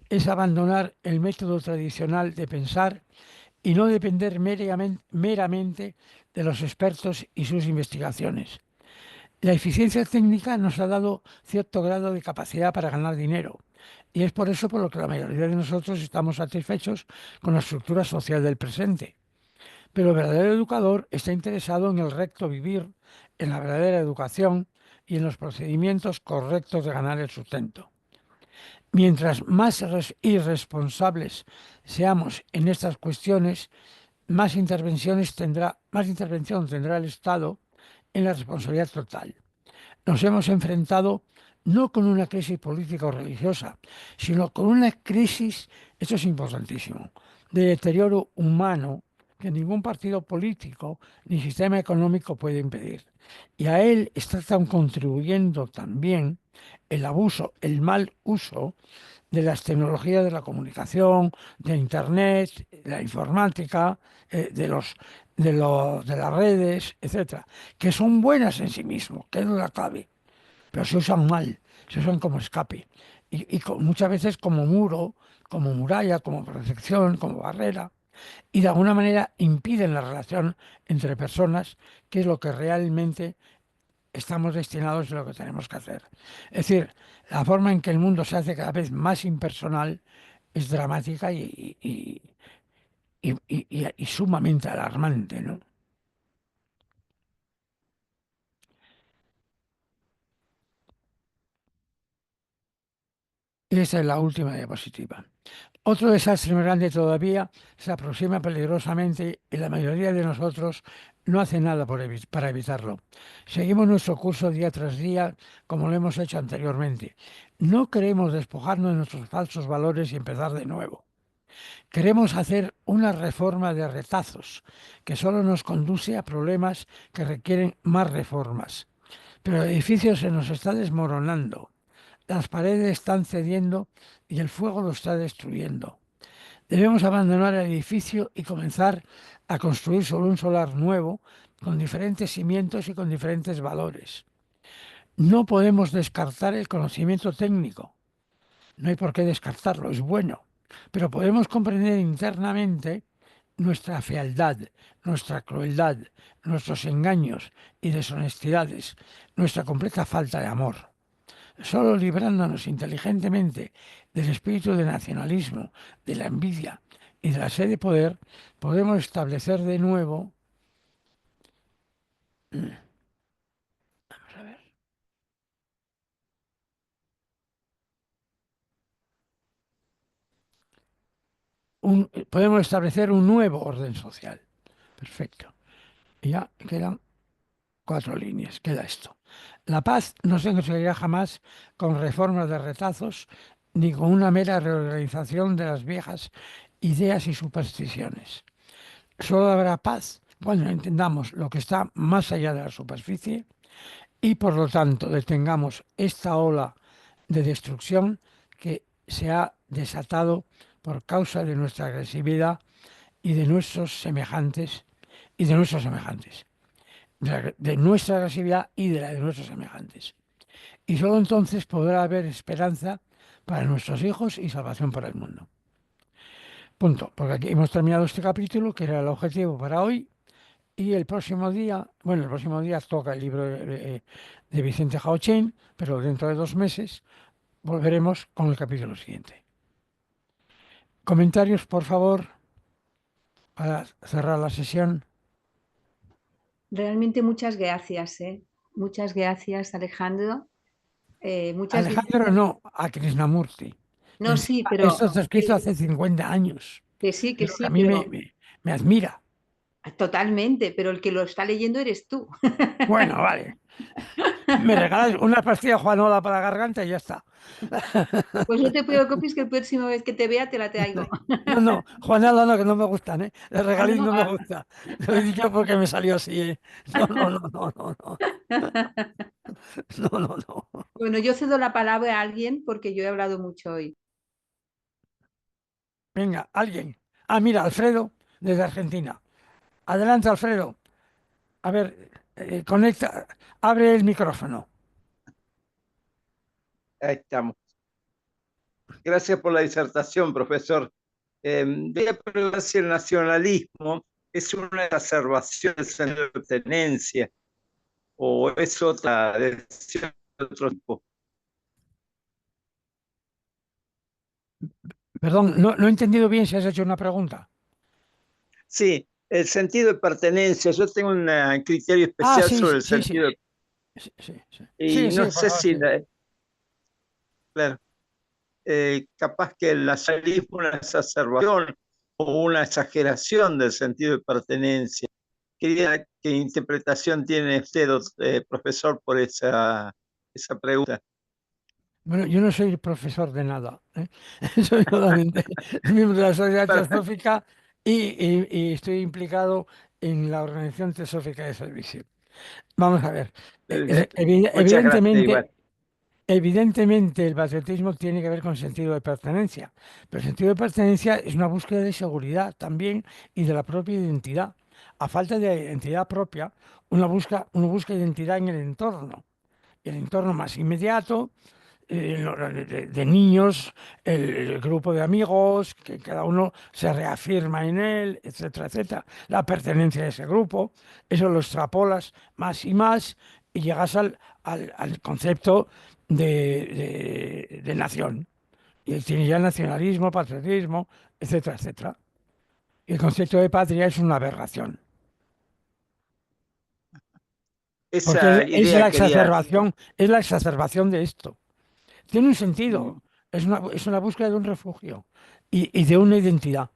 es abandonar el método tradicional de pensar y no depender meramente de los expertos y sus investigaciones. La eficiencia técnica nos ha dado cierto grado de capacidad para ganar dinero y es por eso por lo que la mayoría de nosotros estamos satisfechos con la estructura social del presente. Pero el verdadero educador está interesado en el recto vivir, en la verdadera educación y en los procedimientos correctos de ganar el sustento. Mientras más irresponsables seamos en estas cuestiones, más intervención tendrá el Estado en la responsabilidad total. Nos hemos enfrentado no con una crisis política o religiosa, sino con una crisis, esto es importantísimo, de deterioro humano que ningún partido político ni sistema económico puede impedir. Y a él están contribuyendo también el abuso, el mal uso de las tecnologías de la comunicación, de Internet, de la informática, de las redes, etcétera, que son buenas en sí mismos, que no la cabe, pero se usan mal, se usan como escape muchas veces como muro, como muralla, como protección, como barrera, y de alguna manera impiden la relación entre personas, que es lo que realmente estamos destinados y lo que tenemos que hacer. Es decir, la forma en que el mundo se hace cada vez más impersonal es dramática y sumamente alarmante, ¿no? Y esa es la última diapositiva. Otro desastre más grande todavía se aproxima peligrosamente y la mayoría de nosotros no hace nada para evitarlo. Seguimos nuestro curso día tras día como lo hemos hecho anteriormente. No queremos despojarnos de nuestros falsos valores y empezar de nuevo. Queremos hacer una reforma de retazos que solo nos conduce a problemas que requieren más reformas. Pero el edificio se nos está desmoronando. Las paredes están cediendo y el fuego lo está destruyendo. Debemos abandonar el edificio y comenzar a construir sobre un solar nuevo, con diferentes cimientos y con diferentes valores. No podemos descartar el conocimiento técnico. No hay por qué descartarlo, es bueno. Pero podemos comprender internamente nuestra fealdad, nuestra crueldad, nuestros engaños y deshonestidades, nuestra completa falta de amor. Solo librándonos inteligentemente del espíritu de nacionalismo, de la envidia y de la sed de poder, podemos establecer de nuevo, vamos a ver, podemos establecer un nuevo orden social. Perfecto. Y ya quedan 4 líneas, queda esto. La paz no se conseguirá jamás con reformas de retazos ni con una mera reorganización de las viejas ideas y supersticiones. Solo habrá paz cuando entendamos lo que está más allá de la superficie y por lo tanto detengamos esta ola de destrucción que se ha desatado por causa de nuestra agresividad y de nuestros semejantes y de nuestros semejantes, de nuestra agresividad y de la de nuestros semejantes. Y solo entonces podrá haber esperanza para nuestros hijos y salvación para el mundo. Punto. Porque aquí hemos terminado este capítulo, que era el objetivo para hoy. Y el próximo día toca el libro de Vicente Jauchén, pero dentro de 2 meses volveremos con el capítulo siguiente. Comentarios, por favor, para cerrar la sesión. Realmente muchas gracias, ¿eh? Muchas gracias, Alejandro. Alejandro no, a Krishnamurti. No, sí, pero Esto está escrito hace 50 años. que sí, Es lo que a mí me admira. Totalmente, pero el que lo está leyendo eres tú. Bueno, vale. Me regalas una pastilla Juanola para la garganta y ya está. Pues no te preocupes que la próxima vez que te vea te la traigo. No, Juanola no, que no me gustan, ¿eh? El Ah, regaliz no, no me gusta. Lo he dicho porque me salió así, ¿eh? No. No. Bueno, yo cedo la palabra a alguien porque yo he hablado mucho hoy. Venga, alguien. Ah, mira, Alfredo, desde Argentina. Adelante, Alfredo. A ver, conecta, abre el micrófono. Ahí estamos. Gracias por la disertación, profesor. Voy a preguntar si el nacionalismo es una exacerbación del sentido de pertenencia o es otra decisión de otro tipo. Perdón, no he entendido bien si has hecho una pregunta. Sí, el sentido de pertenencia. Yo tengo un criterio Ah, especial sí, sobre el sí. sentido de... Sí, Y no por sé favor, si, sí. claro, capaz que el nacionalismo es una exacerbación o una exageración del sentido de pertenencia. Quería qué interpretación tiene usted, profesor, por esa pregunta. Bueno, yo no soy profesor de nada, ¿eh? Soy solamente miembro de la Sociedad Perfecto. Teosófica y estoy implicado en la Organización Teosófica de Servicio. Vamos a ver. Muchas gracias, igual. Evidentemente el patriotismo tiene que ver con sentido de pertenencia, pero el sentido de pertenencia es una búsqueda de seguridad también y de la propia identidad. A falta de identidad propia, uno busca identidad en el entorno. El entorno más inmediato, de niños, el grupo de amigos, que cada uno se reafirma en él, etcétera, etcétera. La pertenencia a ese grupo, eso lo extrapolas más y más y llegas al concepto de nación. Y ahí tienes ya nacionalismo, patriotismo, etcétera, etcétera. Y el concepto de patria es una aberración, porque Esa idea quería... es la exacerbación de esto. Tiene un sentido, es una búsqueda de un refugio y de una identidad.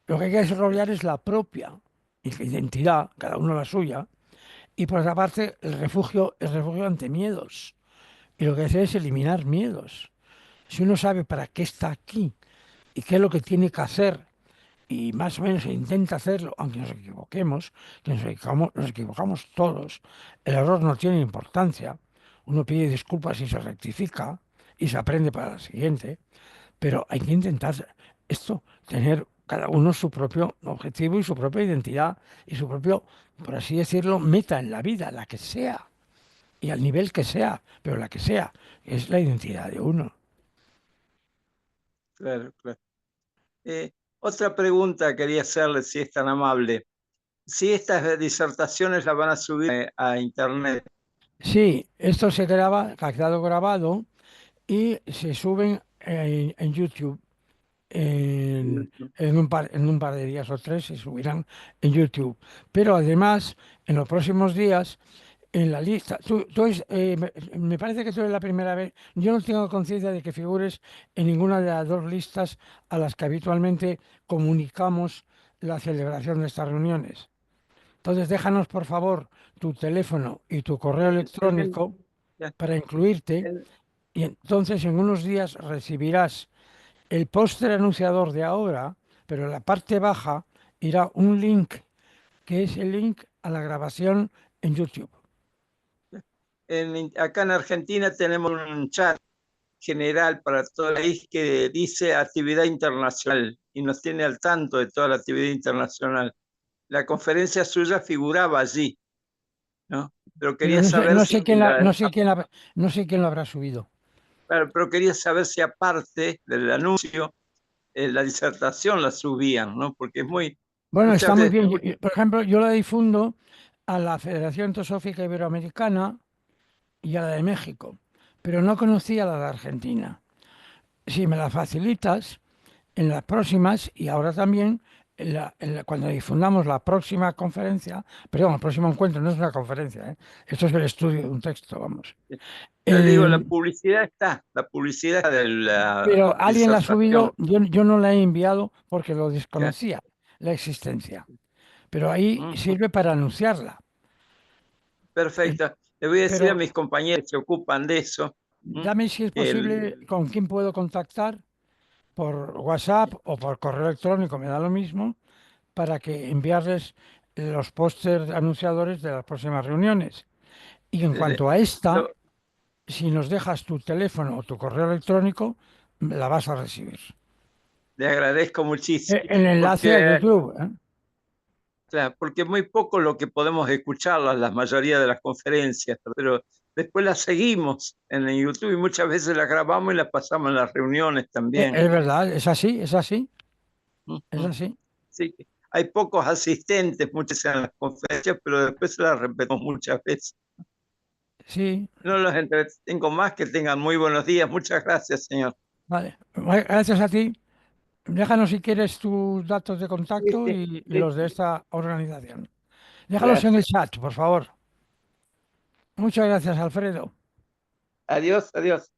Lo que hay que desarrollar es la propia identidad, cada uno la suya, y por otra parte el refugio ante miedos. Y lo que hace es eliminar miedos. Si uno sabe para qué está aquí y qué es lo que tiene que hacer, y más o menos se intenta hacerlo, aunque nos equivoquemos, que nos equivocamos todos, el error no tiene importancia, uno pide disculpas y se rectifica y se aprende para la siguiente, pero hay que intentar esto, tener cada uno su propio objetivo y su propia identidad y su propio, por así decirlo, meta en la vida, la que sea, y al nivel que sea, pero la que sea, es la identidad de uno. Claro. Otra pregunta quería hacerle, si es tan amable. Si estas disertaciones las van a subir a internet. Sí, esto se graba, ha quedado grabado y se suben en YouTube. En un par de días o tres se subirán en YouTube. Pero además, en los próximos días, en la lista, me parece que tú eres la primera vez, yo no tengo conciencia de que figures en ninguna de las dos listas a las que habitualmente comunicamos la celebración de estas reuniones. Entonces, déjanos por favor tu teléfono y tu correo electrónico Ya, para incluirte en- y entonces en unos días recibirás el póster anunciador de ahora, pero en la parte baja irá un link, que es el link a la grabación en YouTube. acá en Argentina tenemos un chat general para todo el país que dice actividad internacional y nos tiene al tanto de toda la actividad internacional. La conferencia suya figuraba allí, ¿no? Pero Pero quería saber si no sé quién lo habrá subido. pero quería saber si aparte del anuncio, la disertación la subían, ¿no? Porque es muy, Bueno, está muchas muy veces, bien. Por ejemplo, yo la difundo a la Federación Teosófica Iberoamericana y a la de México, pero no conocía la de Argentina. Si me la facilitas, en las próximas y ahora también, cuando difundamos la próxima conferencia, perdón, el próximo encuentro no es una conferencia, ¿eh? Esto es el estudio de un texto, vamos. yo digo, la publicidad está, la publicidad de la Pero alguien la ha disertación. subido, yo no la he enviado porque lo Ya, desconocía, la existencia. pero ahí sirve para anunciarla. Perfecto. Le voy a decir Pero a mis compañeros que se ocupan de eso. dame, si es posible, con quién puedo contactar por WhatsApp o por correo electrónico, me da lo mismo, para que enviarles los pósters anunciadores de las próximas reuniones. Y en cuanto a esta, si nos dejas tu teléfono o tu correo electrónico, la vas a recibir. Le agradezco muchísimo. El enlace a YouTube. Claro, porque muy poco lo que podemos escuchar la mayoría de las conferencias, pero después las seguimos en el YouTube y muchas veces las grabamos y las pasamos en las reuniones también. Es verdad, es así, es así. Es así. Sí, hay pocos asistentes muchas en las conferencias, pero después se las repetimos muchas veces. Sí. No los entretengo más, que tengan muy buenos días. Muchas gracias, señor. Vale, gracias a ti. Déjanos si quieres tus datos de contacto y los de esta organización. Déjalos en el chat, por favor. Muchas gracias, Alfredo. Adiós, adiós.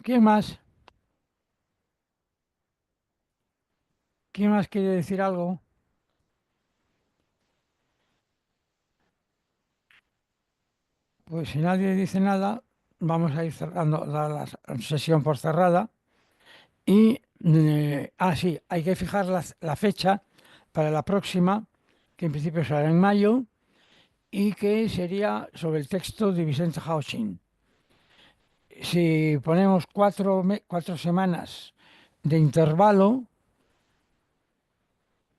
¿Quién más? ¿Quién más quiere decir algo? Pues si nadie dice nada, vamos a ir cerrando la sesión por cerrada. Y, sí, hay que fijar la fecha para la próxima, que en principio será en mayo, y que sería sobre el texto de Vicente Hauchin. Si ponemos 4 semanas de intervalo,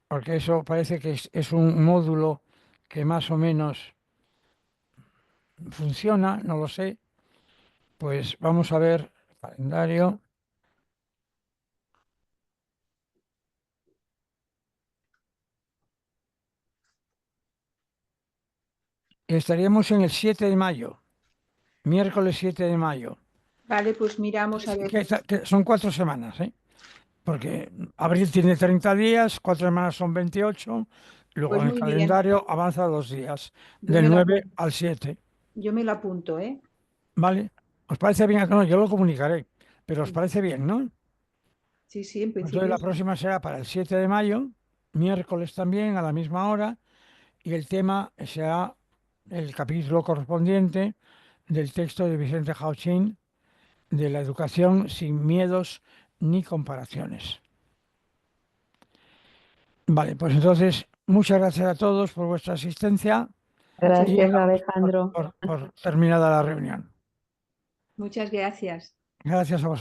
porque eso parece que es un módulo que más o menos funciona, no lo sé, pues vamos a ver el calendario. Estaríamos en el 7 de mayo, miércoles 7 de mayo. Vale, pues miramos a ver. Que son 4 semanas, ¿eh? Porque abril tiene 30 días, 4 semanas son 28, luego Pues en el muy bien. calendario avanza 2 días, Yo del me 9 al 7. Yo me lo apunto, ¿eh? ¿Vale? ¿Os parece bien? No, yo lo comunicaré, pero ¿os parece bien, no? Sí, sí, en Entonces principio. la próxima será para el 7 de mayo, miércoles también, a la misma hora, y el tema será el capítulo correspondiente del texto de Vicente Hauchin de la educación sin miedos ni comparaciones. Vale, pues entonces, muchas gracias a todos por vuestra asistencia. Gracias, Alejandro. Por terminada la reunión. Muchas gracias. Gracias a vosotros.